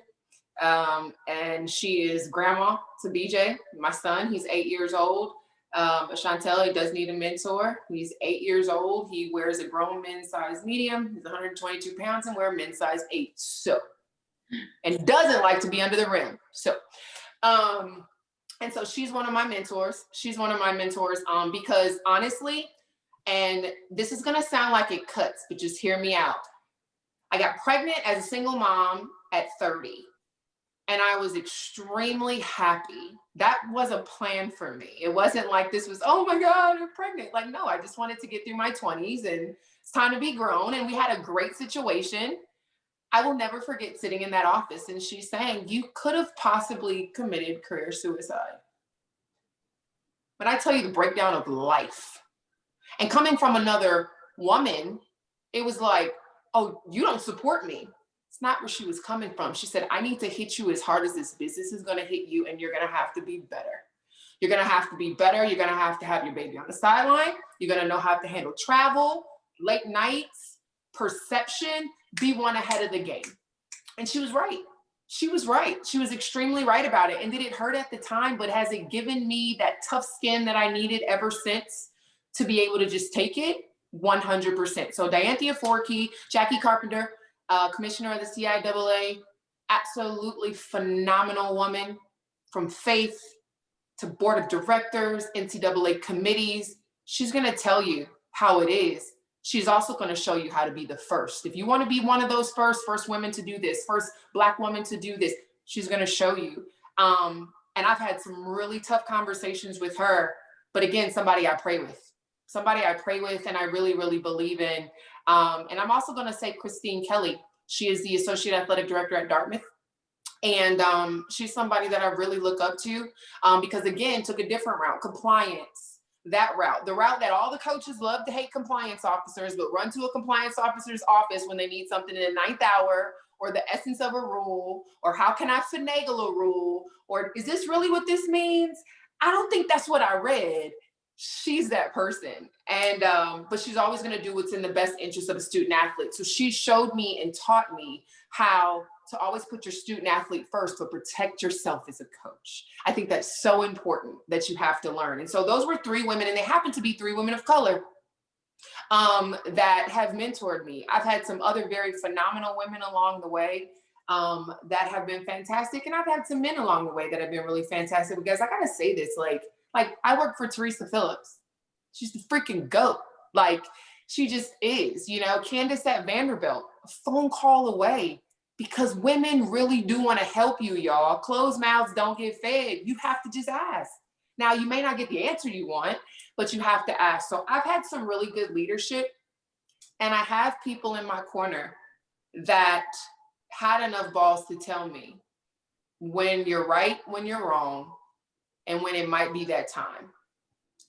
And she is grandma to BJ, my son. He's 8 years old. But Chantel, he does need a mentor. He's 8 years old. He wears a grown men's size medium. He's 122 pounds and wears men's size 8. So, and doesn't like to be under the rim. So, and so she's one of my mentors. She's one of my mentors because honestly, and this is going to sound like it cuts, but just hear me out. I got pregnant as a single mom at 30. And I was extremely happy. That was a plan for me. It wasn't like this was, oh my God, I'm pregnant. Like, no, I just wanted to get through my 20s and it's time to be grown. And we had a great situation. I will never forget sitting in that office and she's saying, you could have possibly committed career suicide. But I tell you the breakdown of life. And coming from another woman, it was like, oh, you don't support me. It's not where she was coming from. She said, I need to hit you as hard as this business is going to hit you, and you're going to have to be better. You're going to have to be better. You're going to have your baby on the sideline. You're going to know how to handle travel, late nights, perception, be one ahead of the game. And she was right. She was right. She was extremely right about it. And did it hurt at the time? But has it given me that tough skin that I needed ever since to be able to just take it? 100%. So Dianthia Forkey, Jackie Carpenter, commissioner of the CIAA, absolutely phenomenal woman, from faith to board of directors, NCAA committees. She's going to tell you how it is. She's also going to show you how to be the first. If you want to be one of those first women to do this, first Black woman to do this, she's going to show you. And I've had some really tough conversations with her, but again, somebody I pray with and I really believe in. And I'm also going to say Christine Kelly. She is the associate athletic director at Dartmouth. And she's somebody that I really look up to because, again, took a different route, compliance, that route, the route that all the coaches love to hate compliance officers, but run to a compliance officer's office when they need something in the ninth hour, or the essence of a rule, or how can I finagle a rule, or is this really what this means? I don't think that's what I read. She's that person. And, but she's always going to do what's in the best interest of a student athlete. So she showed me and taught me how to always put your student athlete first, but protect yourself as a coach. I think that's so important that you have to learn. And so those were 3 women, and they happen to be 3 women of color that have mentored me. I've had some other very phenomenal women along the way that have been fantastic. And I've had some men along the way that have been really fantastic, because I got to say this, like I work for Teresa Phillips. She's the freaking GOAT. Like, she just is, you know. Candace at Vanderbilt, a phone call away, because women really do want to help you, y'all. Closed mouths don't get fed. You have to just ask. Now, you may not get the answer you want, but you have to ask. So I've had some really good leadership, and I have people in my corner that had enough balls to tell me when you're right, when you're wrong, and when it might be that time.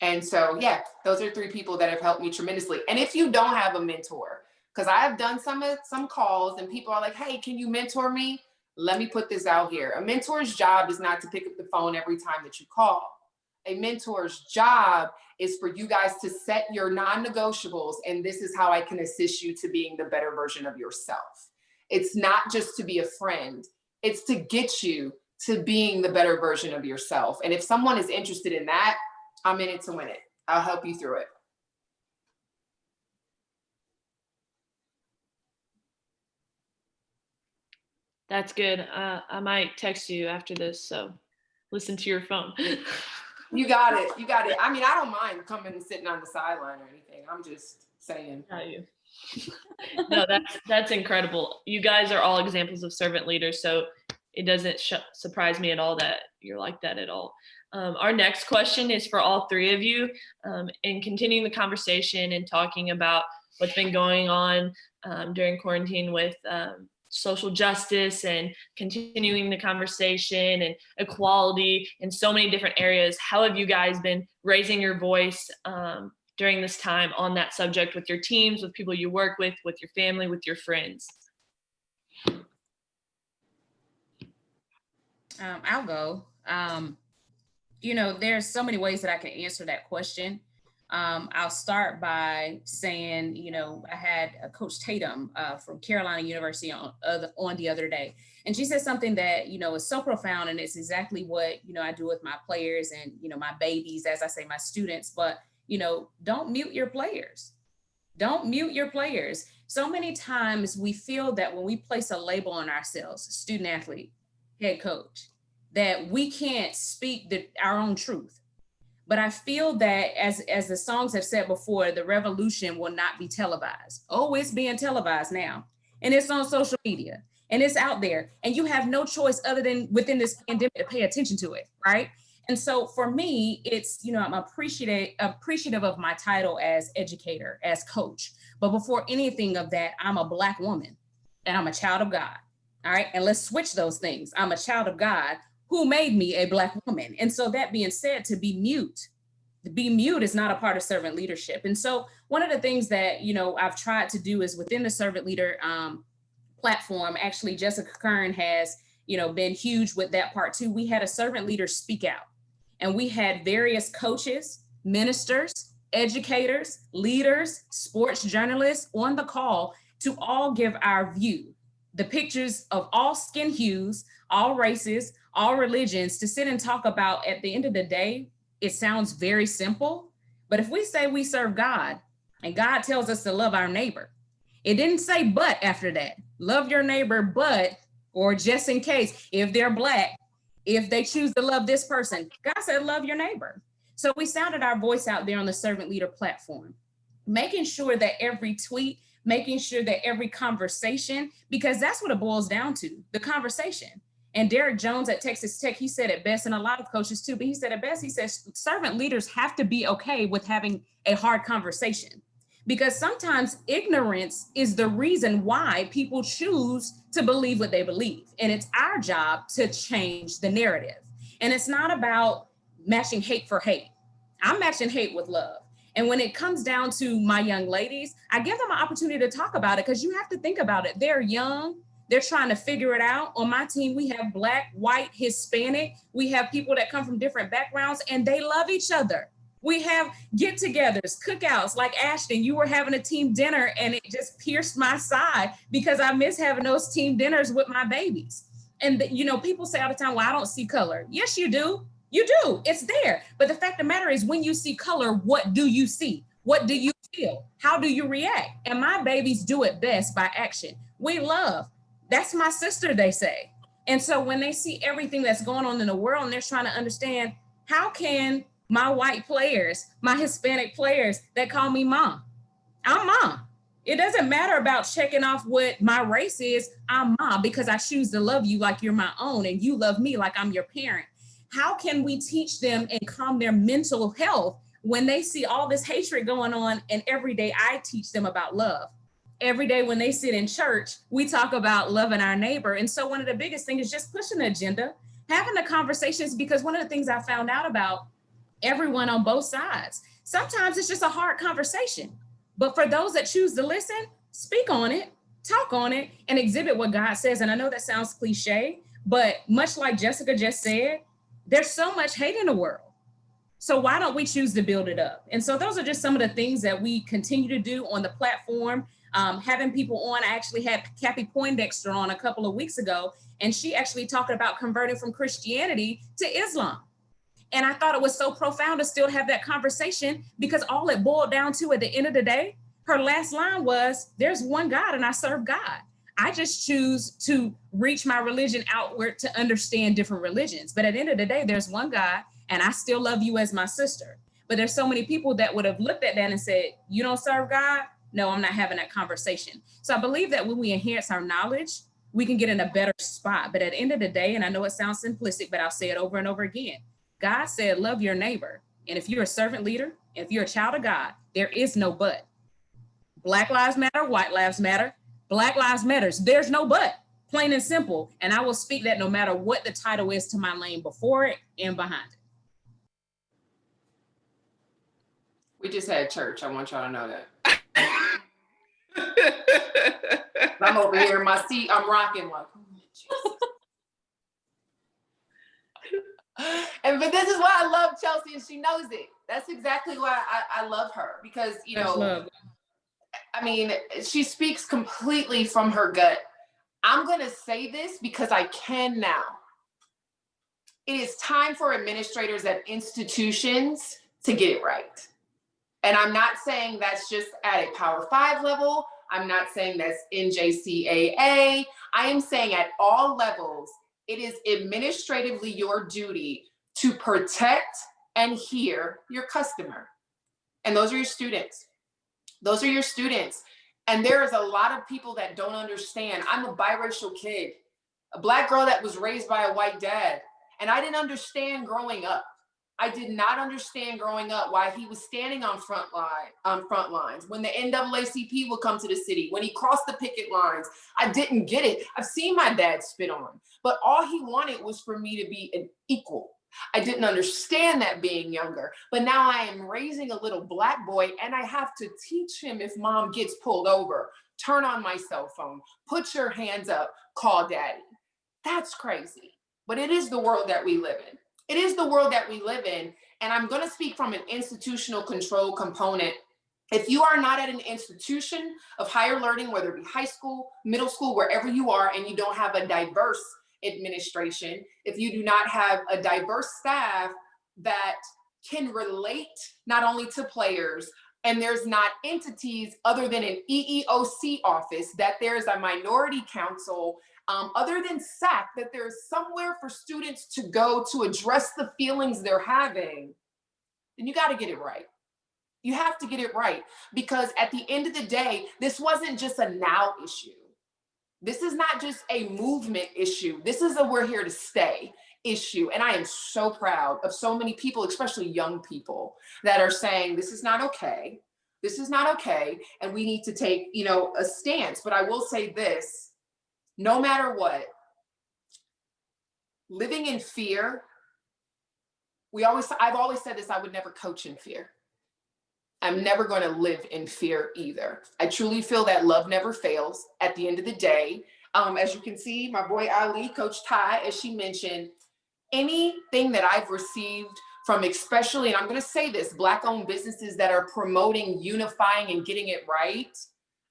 And so, yeah, those are 3 people that have helped me tremendously. And if you don't have a mentor, because I have done some calls and people are like, hey, can you mentor me? Let me put this out here. A mentor's job is not to pick up the phone every time that you call. A mentor's job is for you guys to set your non-negotiables, and this is how I can assist you to being the better version of yourself. It's not just to be a friend. It's to get you to being the better version of yourself. And if someone is interested in that, I'm in it to win it. I'll help you through it.
That's good. I might text you after this, so listen to your phone.
You got it. You got it. I mean, I don't mind coming and sitting on the sideline or anything. I'm just saying.
Got you. No, that's incredible. You guys are all examples of servant leaders, so it doesn't surprise me at all that you're like that at all. Our next question is for all 3 of you, and continuing the conversation and talking about what's been going on during quarantine with social justice and continuing the conversation and equality in so many different areas. How have you guys been raising your voice during this time on that subject with your teams, with people you work with your family, with your friends?
I'll go. There's so many ways that I can answer that question. I'll start by saying, I had Coach Tatum from Carolina University on the other day, and she said something that, is so profound, and it's exactly what, I do with my players and, my babies, as I say, my students, but, don't mute your players. Don't mute your players. So many times we feel that when we place a label on ourselves, student athlete, head coach, that we can't speak our own truth. But I feel that as the songs have said before, the revolution will not be televised. Oh, it's being televised now. And it's on social media and it's out there. And you have no choice other than within this pandemic to pay attention to it, right? And so for me, it's, I'm appreciative of my title as educator, as coach. But before anything of that, I'm a Black woman and I'm a child of God. All right. And let's switch those things. I'm a child of God who made me a Black woman. And so that being said, to be mute is not a part of servant leadership. And so one of the things that, I've tried to do is within the servant leader platform, actually Jessica Kern has, been huge with that part too. We had a servant leader speak out, and we had various coaches, ministers, educators, leaders, sports journalists on the call to all give our view, the pictures of all skin hues, all races, all religions, to sit and talk about. At the end of the day, it sounds very simple, but if we say we serve God and God tells us to love our neighbor, it didn't say but after that. Love your neighbor, but, or just in case, if they're Black, if they choose to love this person, God said love your neighbor. So we sounded our voice out there on the servant leader platform, making sure that every tweet, making sure that every conversation, because that's what it boils down to, the conversation. And Derek Jones at Texas Tech, he said it best, and a lot of coaches too, but he said it best. He says servant leaders have to be okay with having a hard conversation, because sometimes ignorance is the reason why people choose to believe what they believe. And it's our job to change the narrative. And it's not about matching hate for hate. I'm matching hate with love. And when it comes down to my young ladies, I give them an opportunity to talk about it, because you have to think about it. They're young. They're trying to figure it out. On my team, we have Black, white, Hispanic. We have people that come from different backgrounds, and they love each other. We have get-togethers, cookouts, like Ashton, you were having a team dinner and it just pierced my side because I miss having those team dinners with my babies. And people say all the time, well, I don't see color. Yes, you do. You do. It's there. But the fact of the matter is, when you see color, what do you see? What do you feel? How do you react? And my babies do it best by action. We love. That's my sister, they say. And so when they see everything that's going on in the world and they're trying to understand, how can my white players, my Hispanic players that call me mom, I'm mom. It doesn't matter about checking off what my race is. I'm mom because I choose to love you like you're my own and you love me like I'm your parent. how can we teach them and calm their mental health when they see all this hatred going on? And every day I teach them about love. Every day when they sit in church, we talk about loving our neighbor. And so one of the biggest things is just pushing the agenda, having the conversations, because one of the things I found out about everyone on both sides, sometimes it's just a hard conversation. But for those that choose to listen, speak on it, talk on it, and exhibit what God says. And I know that sounds cliche, but much like Jessica just said, there's so much hate in the world. So why don't we choose to build it up? And so those are just some of the things that we continue to do on the platform. Having people on, I actually had Cappy Poindexter on a couple of weeks ago, and she actually talked about converting from Christianity to Islam. And I thought it was so profound to still have that conversation, because all it boiled down to at the end of the day, her last line was, there's one God and I serve God. I just choose to reach my religion outward to understand different religions. But at the end of the day, there's one God and I still love you as my sister. But there's so many people that would have looked at that and said, you don't serve God? No, I'm not having that conversation. So I believe that when we enhance our knowledge, we can get in a better spot. But at the end of the day, and I know it sounds simplistic, but I'll say it over and over again. God said, love your neighbor. And if you're a servant leader, if you're a child of God, there is no but. Black lives matter, white lives matter, Black lives matters. There's no but, plain and simple. And I will speak that no matter what the title is to my lane before it and behind it.
We just had church. I want y'all to know that. I'm over here in my seat. I'm rocking like, but this is why I love Chelsea, and she knows it. That's exactly why I love her, because, you know, I mean, she speaks completely from her gut. I'm going to say this because I can now. It is time for administrators at institutions to get it right. And I'm not saying that's just at a Power 5 level. I'm not saying that's NJCAA. I am saying at all levels, it is administratively your duty to protect and hear your customer. And those are your students. Those are your students. And there is a lot of people that don't understand. I'm a biracial kid, a Black girl that was raised by a white dad. And I didn't understand growing up. I did not understand growing up why he was standing on front lines. When the NAACP would come to the city, when he crossed the picket lines, I didn't get it. I've seen my dad spit on, but all he wanted was for me to be an equal. I didn't understand that being younger, but now I am raising a little Black boy and I have to teach him, if mom gets pulled over, turn on my cell phone, put your hands up, call daddy. That's crazy, but it is the world that we live in. It is the world that we live in. And I'm going to speak from an institutional control component. If you are not at an institution of higher learning, whether it be high school, middle school, wherever you are, and you don't have a diverse administration, if you do not have a diverse staff that can relate not only to players, and there's not entities other than an EEOC office, that there's a minority council, other than SAC, that there's somewhere for students to go to address the feelings they're having, then you got to get it right. You have to get it right, because at the end of the day, this wasn't just a now issue. This is not just a movement issue. This is a we're here to stay issue. And I am so proud of so many people, especially young people, that are saying this is not okay. This is not okay. And we need to take, you know, a stance. But I will say this, no matter what, living in fear, I've always said this, I would never coach in fear. I'm never going to live in fear either. I truly feel that love never fails at the end of the day. As you can see, my boy Ali, Coach Ty, as she mentioned, anything that I've received from, especially, and I'm going to say this, Black-owned businesses that are promoting, unifying, and getting it right,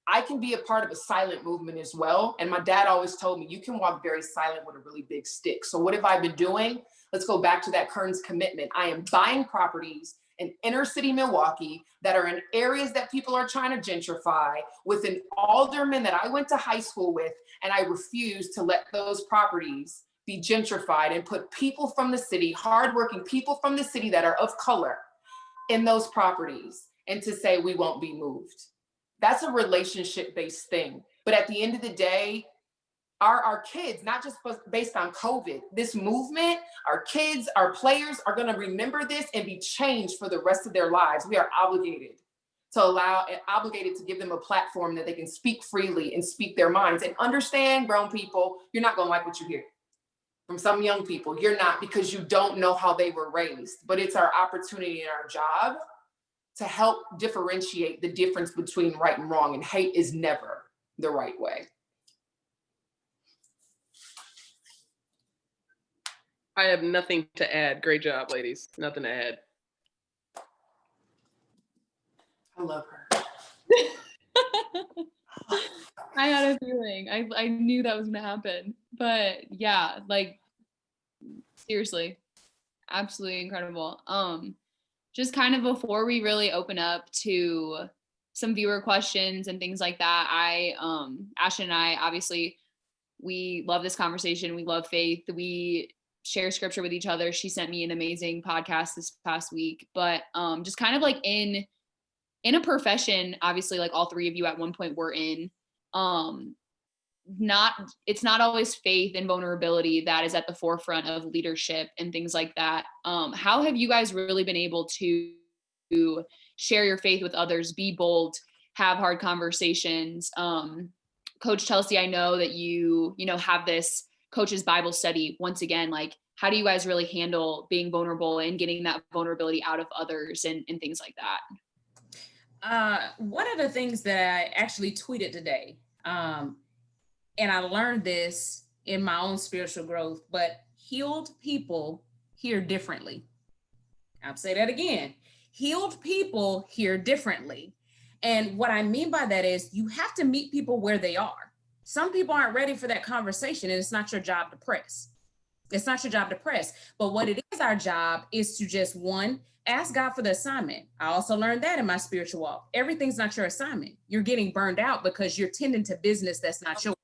I can be a part of a silent movement as well. And my dad always told me, you can walk very silent with a really big stick. So what have I been doing? Let's go back to that Kearns commitment. I am buying properties in inner city Milwaukee that are in areas that people are trying to gentrify, with an alderman that I went to high school with, and I refuse to let those properties be gentrified and put people from the city, hardworking people from the city that are of color, in those properties, and to say we won't be moved. That's a relationship-based thing. But at the end of the day, our kids, not just based on COVID, this movement, our kids, our players are going to remember this and be changed for the rest of their lives. We are obligated to give them a platform that they can speak freely and speak their minds. And understand, grown people, you're not going to like what you hear from some young people. You're not, because you don't know how they were raised. But it's our opportunity and our job to help differentiate the difference between right and wrong. And hate is never the right way.
I have nothing to add. Great job, ladies. Nothing to add.
I love her.
I had a feeling. I knew that was gonna happen. But yeah, like seriously, absolutely incredible. Just kind of before we really open up to some viewer questions and things like that, Ashton and I, obviously, we love this conversation. We love faith. We share scripture with each other. She sent me an amazing podcast this past week, but just kind of like in a profession, obviously, like all three of you at one point were in, it's not always faith and vulnerability that is at the forefront of leadership and things like that. How have you guys really been able to share your faith with others, be bold, have hard conversations? Coach Chelsea, I know that you have this coach's Bible study. Once again, like, how do you guys really handle being vulnerable and getting that vulnerability out of others and things like that?
One of the things that I actually tweeted today, and I learned this in my own spiritual growth, but healed people hear differently. I'll say that again. Healed people hear differently. And what I mean by that is you have to meet people where they are. Some people aren't ready for that conversation, and it's not your job to press. It's not your job to press. But what it is our job is to just, one, ask God for the assignment. I also learned that in my spiritual walk. Everything's not your assignment. You're getting burned out because you're tending to business that's not yours.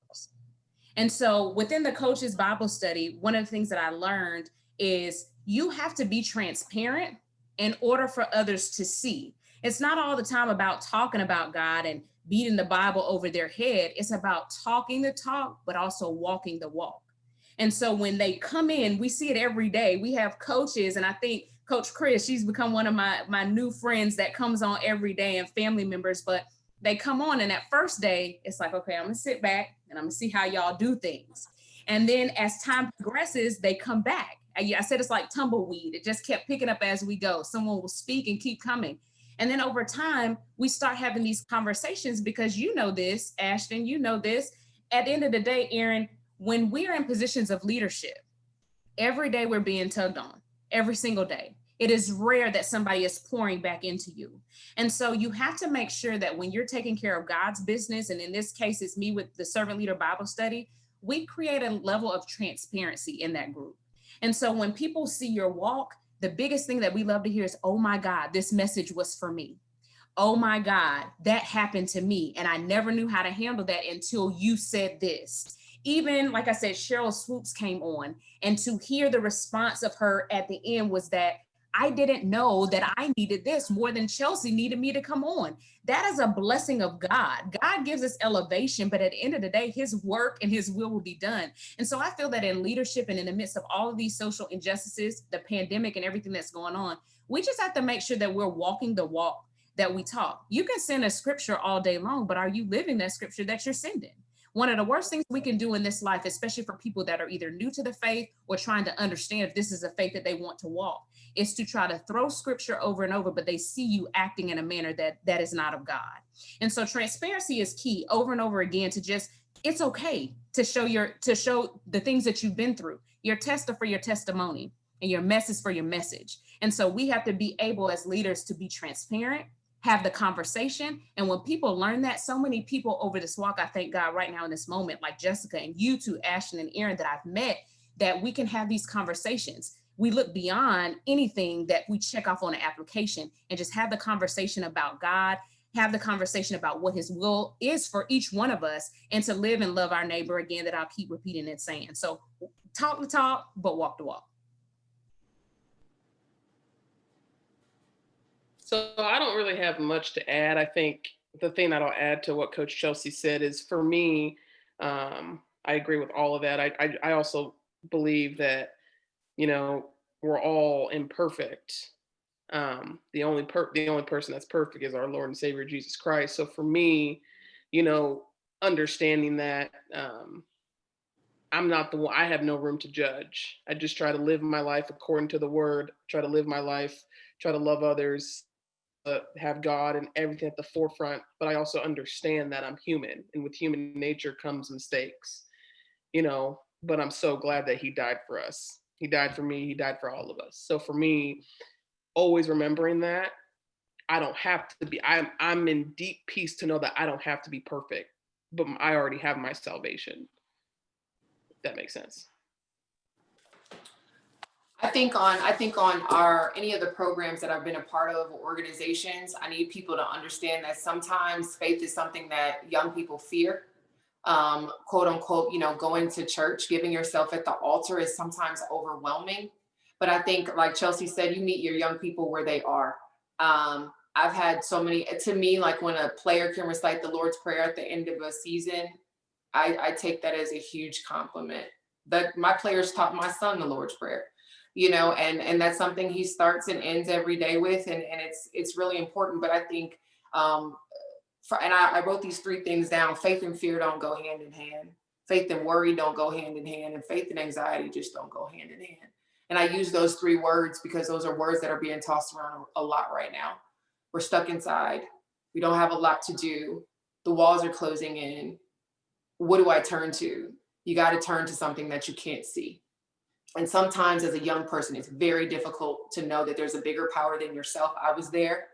And so within the coach's Bible study, one of the things that I learned is you have to be transparent in order for others to see. It's not all the time about talking about God and beating the Bible over their head. It's about talking the talk, but also walking the walk. And so when they come in, we see it every day. We have coaches, and I think Coach Chris, she's become one of my new friends that comes on every day, and family members, but they come on, and that first day, it's like, okay, I'm gonna sit back and I'm gonna see how y'all do things. And then as time progresses, they come back. I said it's like tumbleweed. It just kept picking up as we go. Someone will speak and keep coming. And then over time, we start having these conversations because you know this, Ashton, you know this. At the end of the day, Erin, when we're in positions of leadership, every day we're being tugged on, every single day. It is rare that somebody is pouring back into you. And so you have to make sure that when you're taking care of God's business, and in this case, it's me with the Servant Leader Bible Study, we create a level of transparency in that group. And so when people see your walk, the biggest thing that we love to hear is, oh my God, this message was for me. Oh my God, that happened to me. And I never knew how to handle that until you said this. Even, like I said, Cheryl Swoops came on, and to hear the response of her at the end was that, I didn't know that I needed this more than Chelsea needed me to come on. That is a blessing of God. God gives us elevation, but at the end of the day, his work and his will be done. And so I feel that in leadership and in the midst of all of these social injustices, the pandemic and everything that's going on, we just have to make sure that we're walking the walk that we talk. You can send a scripture all day long, but are you living that scripture that you're sending? One of the worst things we can do in this life, especially for people that are either new to the faith or trying to understand if this is a faith that they want to walk, is to try to throw scripture over and over, but they see you acting in a manner that is not of God. And so transparency is key over and over again, to just, it's okay to show the things that you've been through. Your test for your testimony and your message for your message. And so we have to be able as leaders to be transparent, have the conversation. And when people learn that, so many people over this walk, I thank God right now in this moment, like Jessica and you two, Ashton and Erin, that I've met, that we can have these conversations. We look beyond anything that we check off on an application and just have the conversation about God, have the conversation about what his will is for each one of us, and to live and love our neighbor, again, that I'll keep repeating and saying. So talk the talk, but walk the walk.
So I don't really have much to add. I think the thing that I'll add to what Coach Chelsea said is, for me, I I agree with all of that. I also believe that, you know, we're all imperfect. The only person that's perfect is our Lord and Savior Jesus Christ. So for me, you know, understanding that I'm not the one, I have no room to judge. I just try to live my life according to the word, try to live my life, try to love others, have God and everything at the forefront. But I also understand that I'm human, and with human nature comes mistakes, you know, but I'm so glad that he died for us. He died for me, he died for all of us. So for me, always remembering that I don't have to be, I'm in deep peace to know that I don't have to be perfect, but I already have my salvation. If that makes sense.
I think on our any of the programs that I've been a part of, organizations, I need people to understand that sometimes faith is something that young people fear. Quote unquote, you know, going to church, giving yourself at the altar is sometimes overwhelming. But I think, like Chelsea said, you meet your young people where they are. I've had so many, to me, like when a player can recite the Lord's Prayer at the end of a season, I take that as a huge compliment. That my players taught my son the Lord's Prayer, you know, and that's something he starts and ends every day with, and it's really important. But I think, I wrote these 3 things down: faith and fear don't go hand in hand, faith and worry don't go hand in hand, and faith and anxiety just don't go hand in hand. And I use those 3 words because those are words that are being tossed around a lot right now. We're stuck inside. We don't have a lot to do. The walls are closing in. What do I turn to? You got to turn to something that you can't see. And sometimes as a young person, it's very difficult to know that there's a bigger power than yourself. I was there.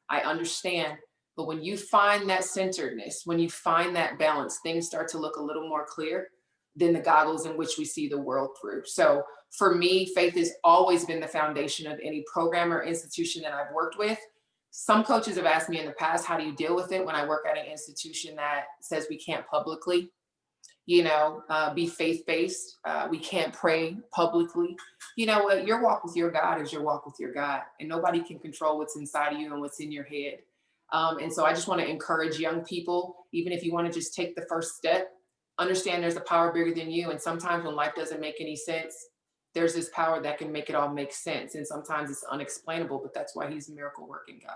I understand. But when you find that centeredness, when you find that balance, things start to look a little more clear than the goggles in which we see the world through. So for me, faith has always been the foundation of any program or institution that I've worked with. Some coaches have asked me in the past, how do you deal with it when I work at an institution that says we can't publicly, you know, be faith-based. We can't pray publicly. You know what? Your walk with your God is your walk with your God, and nobody can control what's inside of you and what's in your head. And so I just want to encourage young people, even if you want to just take the first step, understand there's a power bigger than you. And sometimes when life doesn't make any sense, there's this power that can make it all make sense. And sometimes it's unexplainable, but that's why he's a miracle working God.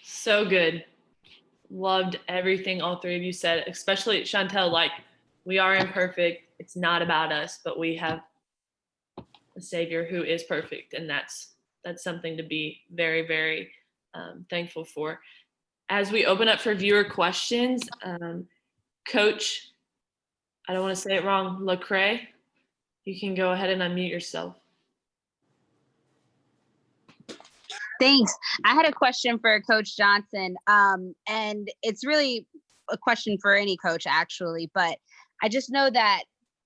So good. Loved everything all 3 of you said, especially Chantel. Like, we are imperfect. It's not about us, but we have a Savior who is perfect. And that's something to be very, very thankful for. As we open up for viewer questions, Coach, I don't want to say it wrong, Lecrae, you can go ahead and unmute yourself.
Thanks. I had a question for Coach Johnson, and it's really a question for any coach, actually. But I just know that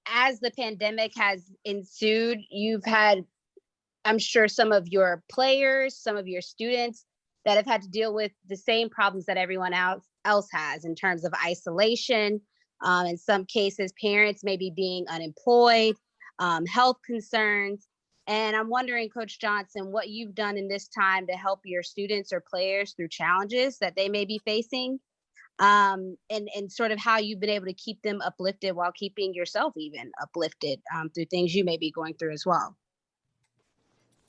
as the pandemic has ensued, you've had, I'm sure, some of your players, some of your students that have had to deal with the same problems that everyone else has in terms of isolation. In some cases, parents maybe being unemployed, health concerns. And I'm wondering, Coach Johnson, what you've done in this time to help your students or players through challenges that they may be facing, and sort of how you've been able to keep them uplifted while keeping yourself even uplifted through things you may be going through as well.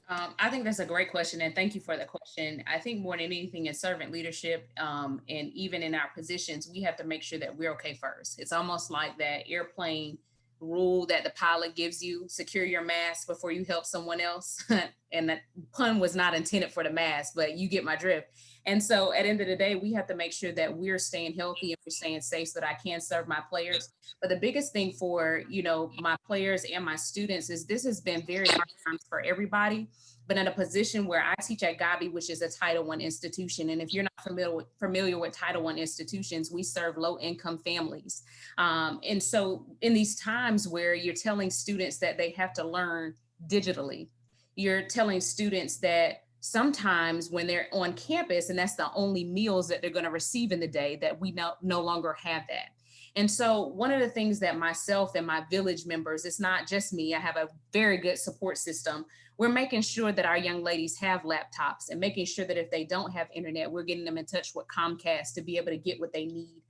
I think that's a great question, and thank you for the question. I think more than anything in servant leadership, and even in our positions, we have to make sure that we're okay first. It's almost like that airplane rule that the pilot gives you: secure your mask before you help someone else. And that pun was not intended for the mask, but you get my drift. And so at the end of the day, we have to make sure that we're staying healthy and we're staying safe so that I can serve my players. But the biggest thing for, you know, my players and my students is this has been very hard times for everybody. But in a position where I teach at Gabi, which is a Title I institution, and if you're not familiar with Title I institutions, we serve low-income families. And so in these times where you're telling students that they have to learn digitally, you're telling students that sometimes when they're on campus and that's the only meals that they're going to receive in the day, that we no longer have that. And so one of the things that myself and my village members, it's not just me, I have a very good support system. We're making sure that our young ladies have laptops and making sure that if they don't have internet, we're getting them in touch with Comcast to be able to get what they need.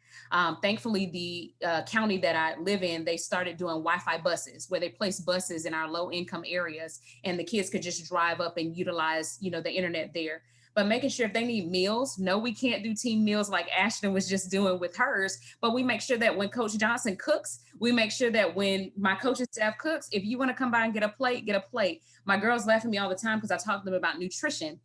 Thankfully, the county that I live in, they started doing Wi-Fi buses where they place buses in our low income areas and the kids could just drive up and utilize, the internet there. But making sure if they need meals, no, we can't do team meals like Ashton was just doing with hers, but we make sure that when Coach Johnson cooks, we make sure that when my coaching staff cooks, if you want to come by and get a plate, get a plate. My girls laugh at me all the time because I talk to them about nutrition.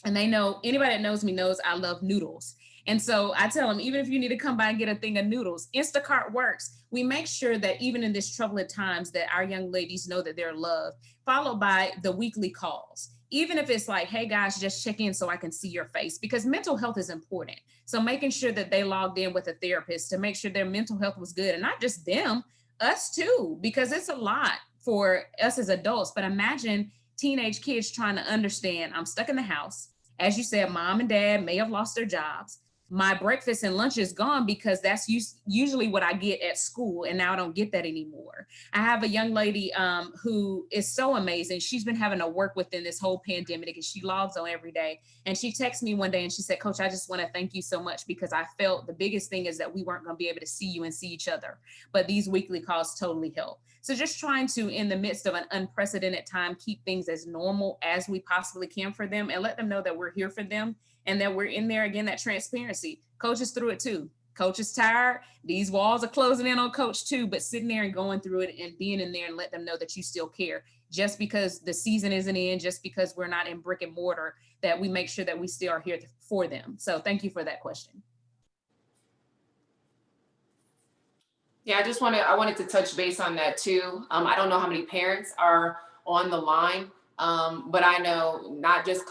And they know, anybody that knows me knows I love noodles. And so I tell them, even if you need to come by and get a thing of noodles, Instacart works. We make sure that even in this troubling times that our young ladies know that they're loved, followed by the weekly calls. Even if it's like, hey guys, just check in so I can see your face, because mental health is important. So making sure that they logged in with a therapist to make sure their mental health was good, and not just them, us too, because it's a lot for us as adults. But imagine teenage kids trying to understand, I'm stuck in the house. As you said, mom and dad may have lost their jobs. My breakfast and lunch is gone because that's usually what I get at school. And now I don't get that anymore. I have a young lady who is so amazing. She's been having to work within this whole pandemic and she logs on every day. And she texted me one day and she said, Coach, I just want to thank you so much because I felt the biggest thing is that we weren't going to be able to see you and see each other. But these weekly calls totally help. So just trying to, in the midst of an unprecedented time, keep things as normal as we possibly can for them and let them know that we're here for them. And that we're in there, again, that transparency. Coach is through it too. Coach is tired. These walls are closing in on coach too, but sitting there and going through it and being in there and let them know that you still care. Just because the season isn't in, just because we're not in brick and mortar, that we make sure that we still are here for them. So thank you for that question.
Yeah, I wanted to touch base on that too. I don't know how many parents are on the line. But I know not just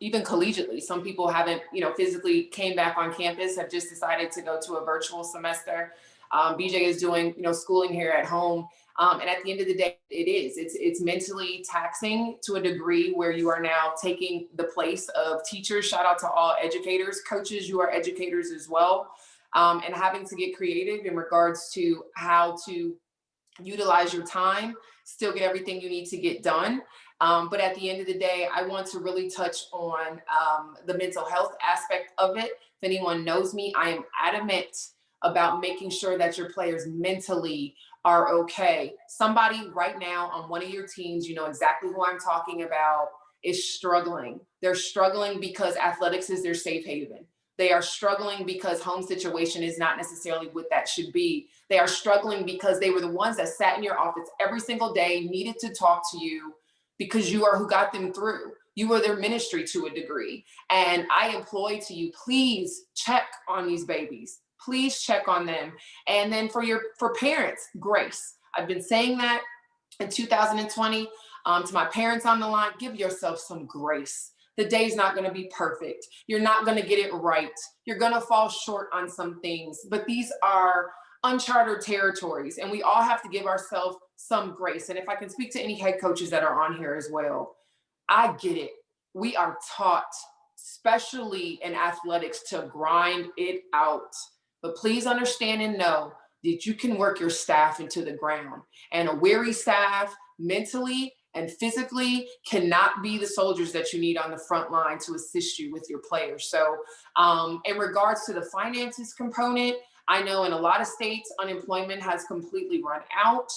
even collegiately, some people haven't, physically came back on campus, have just decided to go to a virtual semester. BJ is doing, schooling here at home. And at the end of the day, it's mentally taxing to a degree where you are now taking the place of teachers. Shout out to all educators, coaches, you are educators as well. And having to get creative in regards to how to utilize your time, still get everything you need to get done. But at the end of the day, I want to really touch on the mental health aspect of it. If anyone knows me, I am adamant about making sure that your players mentally are okay. Somebody right now on one of your teams, you know exactly who I'm talking about, is struggling. They're struggling because athletics is their safe haven. They are struggling because home situation is not necessarily what that should be. They are struggling because they were the ones that sat in your office every single day, needed to talk to you, because you are who got them through. You were their ministry to a degree. And I employ to you, please check on these babies. Please check on them. And then for parents, grace. I've been saying that in 2020 to my parents on the line, give yourself some grace. The day's not going to be perfect. You're not going to get it right. You're going to fall short on some things, but these are uncharted territories and we all have to give ourselves some grace. And if I can speak to any head coaches that are on here as well, I get it. We are taught, especially in athletics, to grind it out. But please understand and know that you can work your staff into the ground. And a weary staff, mentally and physically, cannot be the soldiers that you need on the front line to assist you with your players. So in regards to the finances component, I know in a lot of states, unemployment has completely run out.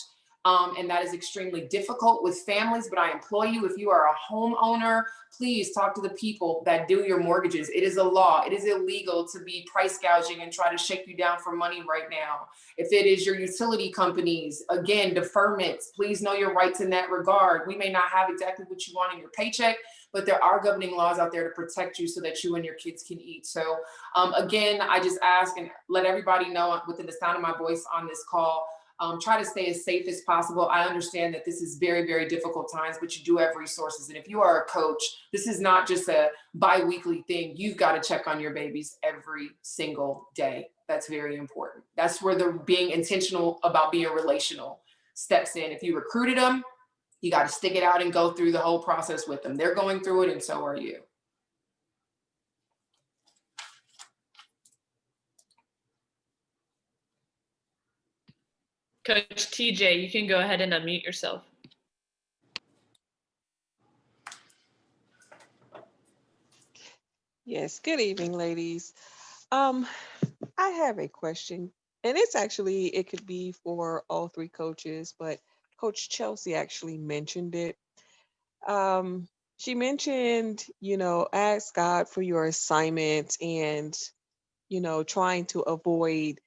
And that is extremely difficult with families, but I implore you, if you are a homeowner, please talk to the people that do your mortgages. It is a law. It is illegal to be price gouging and try to shake you down for money right now. If it is your utility companies, again, deferments, please know your rights in that regard. We may not have exactly what you want in your paycheck, but there are governing laws out there to protect you so that you and your kids can eat. So again, I just ask and let everybody know within the sound of my voice on this call, try to stay as safe as possible. I understand that this is very, very difficult times, but you do have resources. And if you are a coach, this is not just a bi-weekly thing. You've got to check on your babies every single day. That's very important. That's where the being intentional about being relational steps in. If you recruited them, you got to stick it out and go through the whole process with them. They're going through it, and so are you.
Coach TJ, you can go ahead and unmute yourself.
Yes, good evening, ladies. I have a question, and it could be for all three coaches, but Coach Chelsea actually mentioned it. She mentioned, ask God for your assignment and, trying to avoid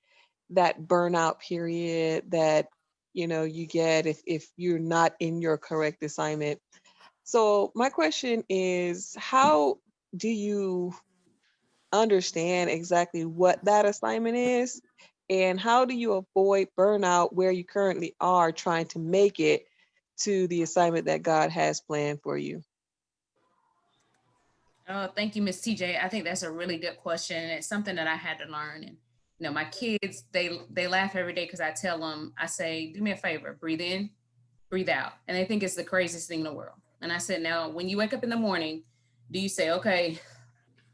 that burnout period that, you get if you're not in your correct assignment. So my question is, how do you understand exactly what that assignment is? And how do you avoid burnout where you currently are trying to make it to the assignment that God has planned for you?
Oh, thank you, Miss TJ. I think that's a really good question, and it's something that I had to learn. And my kids, they laugh every day because I tell them, I say, do me a favor, breathe in, breathe out, and they think it's the craziest thing in the world. And I said, now, when you wake up in the morning, do you say, okay,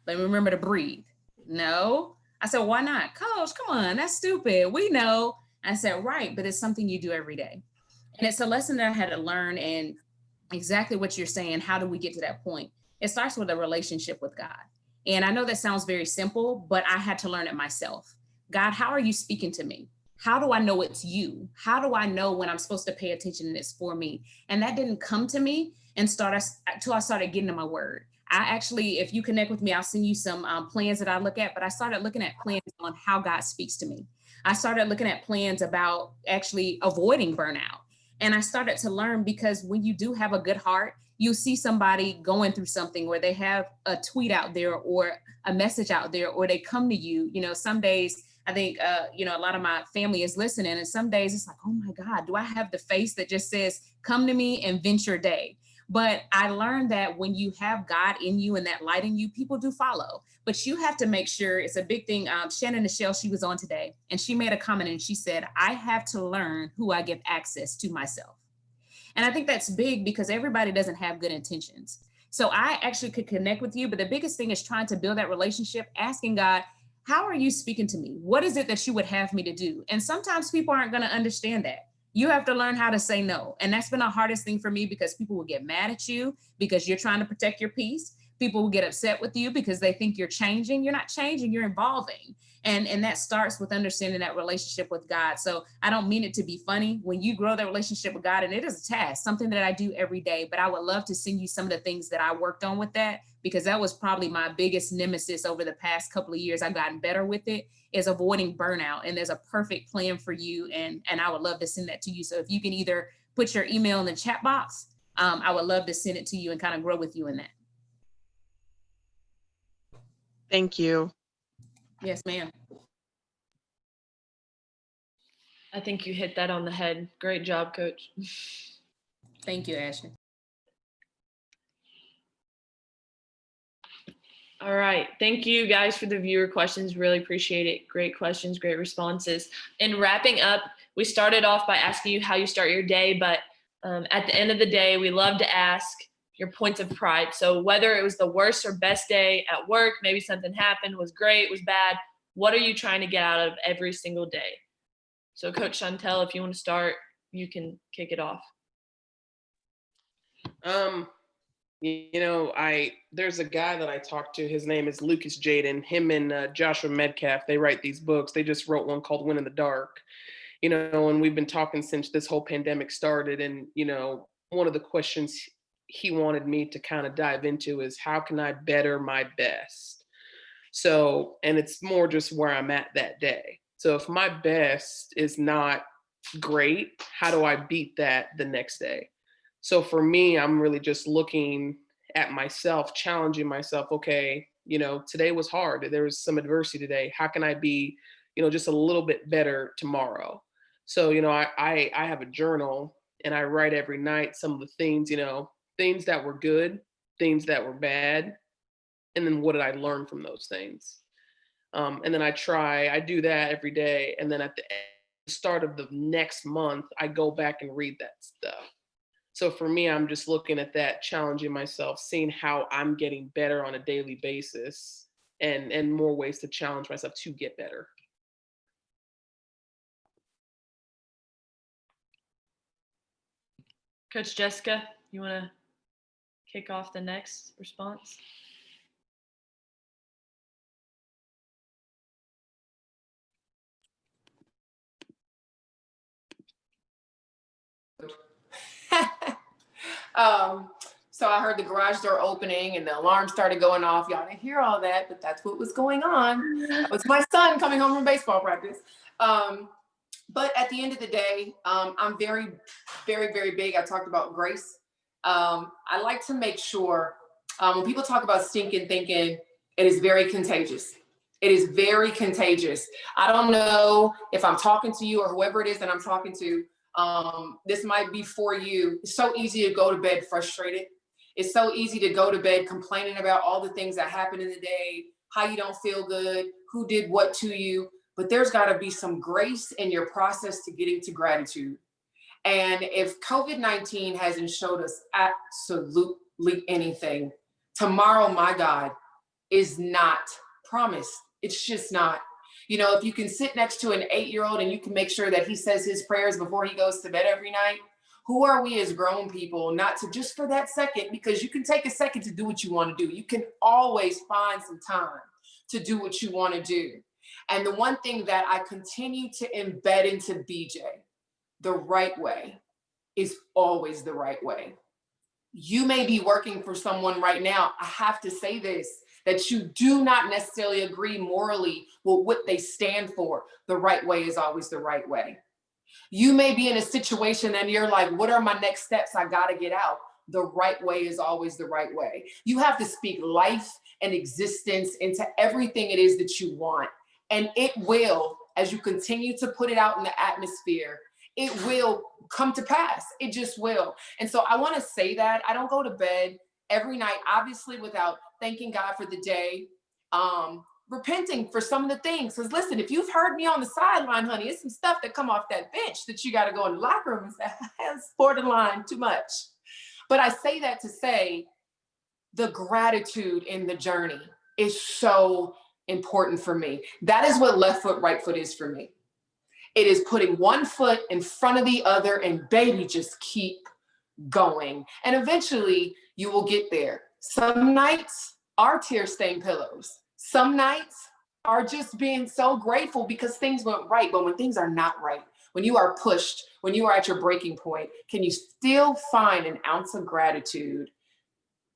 let me remember to breathe? No. I said, why not? Coach, come on, that's stupid. We know. I said, right, but it's something you do every day. And it's a lesson that I had to learn. And exactly what you're saying, how do we get to that point? It starts with a relationship with God. And I know that sounds very simple, but I had to learn it myself. God, how are you speaking to me? How do I know it's you? How do I know when I'm supposed to pay attention and it's for me? And that didn't come to me until I started getting in my word. I actually, if you connect with me, I'll send you some plans that I look at, but I started looking at plans on how God speaks to me. I started looking at plans about actually avoiding burnout. And I started to learn, because when you do have a good heart, you see somebody going through something where they have a tweet out there or a message out there, or they come to you. Some days I think, a lot of my family is listening, and some days it's like, oh my God, do I have the face that just says, come to me and vent your day? But I learned that when you have God in you and that light in you, people do follow. But you have to make sure, it's a big thing. Shannon Nichelle, she was on today, and she made a comment and she said, I have to learn who I give access to myself. And I think that's big, because everybody doesn't have good intentions. So I actually could connect with you, but the biggest thing is trying to build that relationship, asking God, how are you speaking to me? What is it that you would have me to do? And sometimes people aren't going to understand that. You have to learn how to say no. And that's been the hardest thing for me, because people will get mad at you because you're trying to protect your peace. People will get upset with you because they think you're changing. You're not changing, you're evolving. And that starts with understanding that relationship with God. So I don't mean it to be funny. When you grow that relationship with God, and it is a task, something that I do every day, but I would love to send you some of the things that I worked on with that, because that was probably my biggest nemesis over the past couple of years. I've gotten better with it, is avoiding burnout. And there's a perfect plan for you. And I would love to send that to you. So if you can either put your email in the chat box, I would love to send it to you and kind of grow with you in that.
Thank you.
Yes, ma'am.
I think you hit that on the head. Great job, Coach.
Thank you, Ashley.
All right. Thank you guys for the viewer questions. Really appreciate it. Great questions, great responses. In wrapping up, we started off by asking you how you start your day, but at the end of the day, we love to ask your points of pride. So whether it was the worst or best day at work, maybe something happened, was great, was bad, what are you trying to get out of every single day? So Coach Chantel, if you want to start, you can kick it off.
There's a guy that I talked to. His name is Lucas Jaden. Him and Joshua Medcalf, they write these books. They just wrote one called Win in the Dark. And we've been talking since this whole pandemic started. And, one of the questions he wanted me to kind of dive into is, how can I better my best? So, and it's more just where I'm at that day. So if my best is not great, how do I beat that the next day? So for me, I'm really just looking at myself, challenging myself. Okay, today was hard. There was some adversity today. How can I be, just a little bit better tomorrow? So, I have a journal, and I write every night some of the things, things that were good, things that were bad, and then what did I learn from those things? And then I do that every day. And then at the start of the next month, I go back and read that stuff. So for me, I'm just looking at that, challenging myself, seeing how I'm getting better on a daily basis, and more ways to challenge myself to get better.
Coach Jessica, you want to kick off the next response?
So I heard the garage door opening and the alarm started going off. Y'all didn't hear all that, but that's what was going on. That was my son coming home from baseball practice. But at the end of the day, I'm very, very, very big. I talked about grace. I like to make sure when people talk about stinking thinking, it is very contagious. It is very contagious. I don't know if I'm talking to you or whoever it is that I'm talking to. This might be for you. It's so easy to go to bed frustrated. It's so easy to go to bed complaining about all the things that happened in the day, how you don't feel good, who did what to you. But there's got to be some grace in your process to getting to gratitude. And if COVID-19 hasn't showed us absolutely anything, tomorrow, my God, is not promised. It's just not. You know, if you can sit next to an 8-year-old and you can make sure that he says his prayers before he goes to bed every night, who are we as grown people not to just for that second, because you can take a second to do what you want to do. You can always find some time to do what you want to do. And the one thing that I continue to embed into BJ, the right way is always the right way. You may be working for someone right now. I have to say this, that you do not necessarily agree morally with what they stand for. The right way is always the right way. You may be in a situation and you're like, what are my next steps? I got to get out. The right way is always the right way. You have to speak life and existence into everything it is that you want. And it will, as you continue to put it out in the atmosphere, it will come to pass. It just will. And so I want to say that I don't go to bed every night, obviously, without thanking God for the day, repenting for some of the things. Because listen, if you've heard me on the sideline, honey, it's some stuff that come off that bench that you got to go in the locker room and say, that's borderline too much. But I say that to say the gratitude in the journey is so important for me. That is what left foot, right foot is for me. It is putting one foot in front of the other and baby, just keep going. And eventually you will get there. Some nights are tear-stained pillows. Some nights are just being so grateful because things went right. But when things are not right, when you are pushed, when you are at your breaking point, can you still find an ounce of gratitude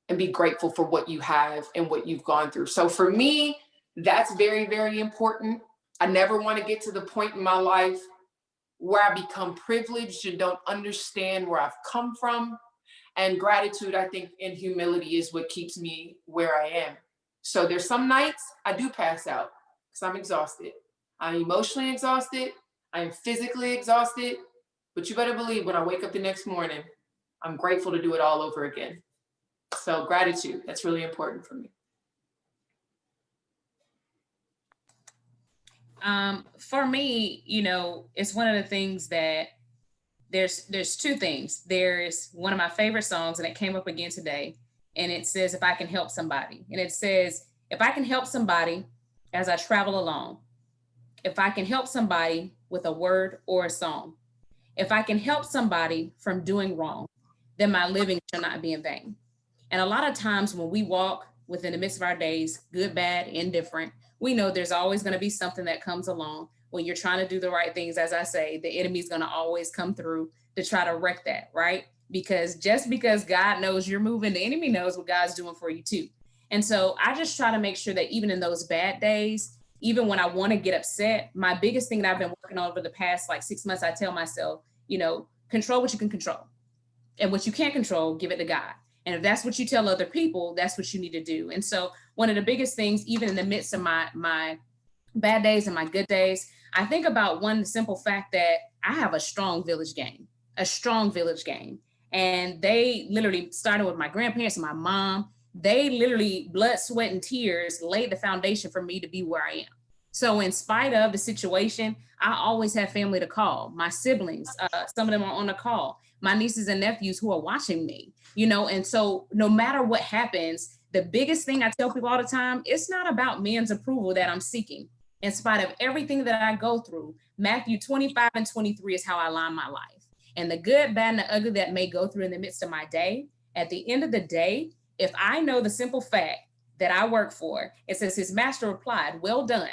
and be grateful for what you have and what you've gone through? So for me, that's very, very important. I never want to get to the point in my life where I become privileged and don't understand where I've come from. And gratitude, I think, and humility is what keeps me where I am. So there's some nights I do pass out because I'm exhausted. I'm emotionally exhausted. I am physically exhausted. But you better believe when I wake up the next morning, I'm grateful to do it all over again. So gratitude, that's really important for me.
For me, you know, it's one of the things that there's two things. There's one of my favorite songs, and it came up again today, and it says, if I can help somebody. And it says, if I can help somebody as I travel along, if I can help somebody with a word or a song, if I can help somebody from doing wrong, then my living shall not be in vain. And a lot of times when we walk within the midst of our days, good, bad, indifferent, we know there's always going to be something that comes along when you're trying to do the right things. As I say, the enemy's going to always come through to try to wreck that, right? Because just because God knows you're moving, the enemy knows what God's doing for you too. And so I just try to make sure that even in those bad days, even when I want to get upset, my biggest thing that I've been working on over the past like 6 months, I tell myself, you know, control what you can control. And what you can't control, give it to God. And if that's what you tell other people, that's what you need to do. And so one of the biggest things, even in the midst of my bad days and my good days, I think about one simple fact that I have a strong village gang. And they literally started with my grandparents and my mom. They literally, blood, sweat, and tears laid the foundation for me to be where I am. So in spite of the situation, I always have family to call. My siblings, some of them are on the call. My nieces and nephews who are watching me, you know, and so no matter what happens, the biggest thing I tell people all the time, it's not about man's approval that I'm seeking. In spite of everything that I go through, Matthew 25 and 23 is how I align my life. And the good, bad, and the ugly that may go through in the midst of my day, at the end of the day, if I know the simple fact that I work for, it says his master replied, well done,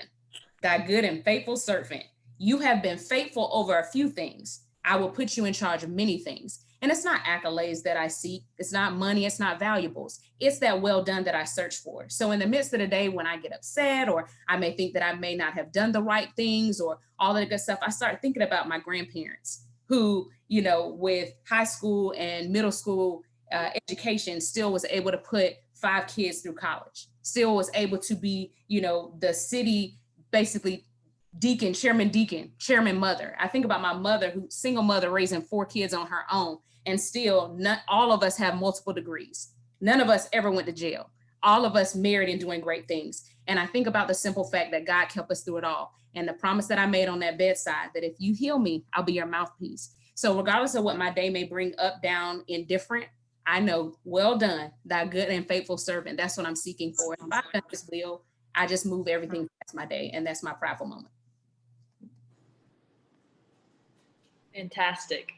thy good and faithful servant. You have been faithful over a few things. I will put you in charge of many things. And it's not accolades that I seek. It's not money. It's not valuables. It's that well done that I search for. So in the midst of the day, when I get upset, or I may think that I may not have done the right things or all of the good stuff, I start thinking about my grandparents who, you know, with high school and middle school education, still was able to put 5 kids through college, still was able to be, you know, the city, basically deacon, chairman mother. I think about my mother, who single mother raising 4 kids on her own, and still not all of us have multiple degrees. None of us ever went to jail. All of us married and doing great things. And I think about the simple fact that God kept us through it all. And the promise that I made on that bedside, that if you heal me, I'll be your mouthpiece. So regardless of what my day may bring up, down, indifferent, I know, well done, thy good and faithful servant. That's what I'm seeking for. If I've done His will, I just move everything past my day. And that's my prideful moment.
Fantastic.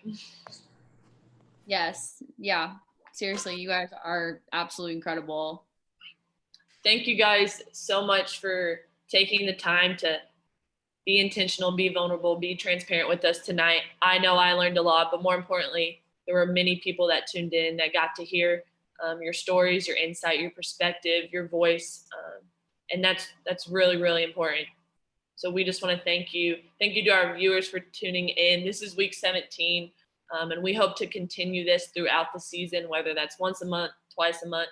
Yes. Yeah. Seriously, you guys are absolutely incredible.
Thank you guys so much for taking the time to be intentional, be vulnerable, be transparent with us tonight. I know I learned a lot, but more importantly, there were many people that tuned in that got to hear your stories, your insight, your perspective, your voice. And that's really, really important. So we just want to thank you. Thank you to our viewers for tuning in. This is week 17. And we hope to continue this throughout the season, whether that's once a month, twice a month,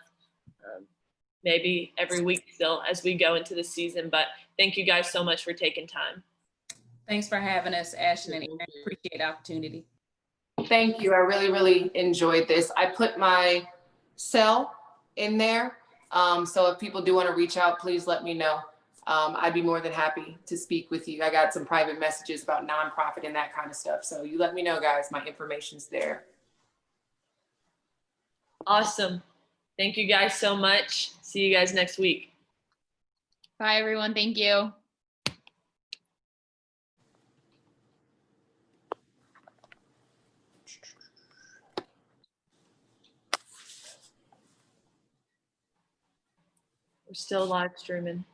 maybe every week still as we go into the season. But thank you guys so much for taking time.
Thanks for having us, Ashton, and I appreciate the opportunity.
Thank you. I really, really enjoyed this. I put my cell in there. So if people do want to reach out, please let me know. I'd be more than happy to speak with you. I got some private messages about nonprofit and that kind of stuff. So you let me know, guys. My information's there.
Awesome. Thank you guys so much. See you guys next week.
Bye, everyone. Thank you.
We're still live streaming.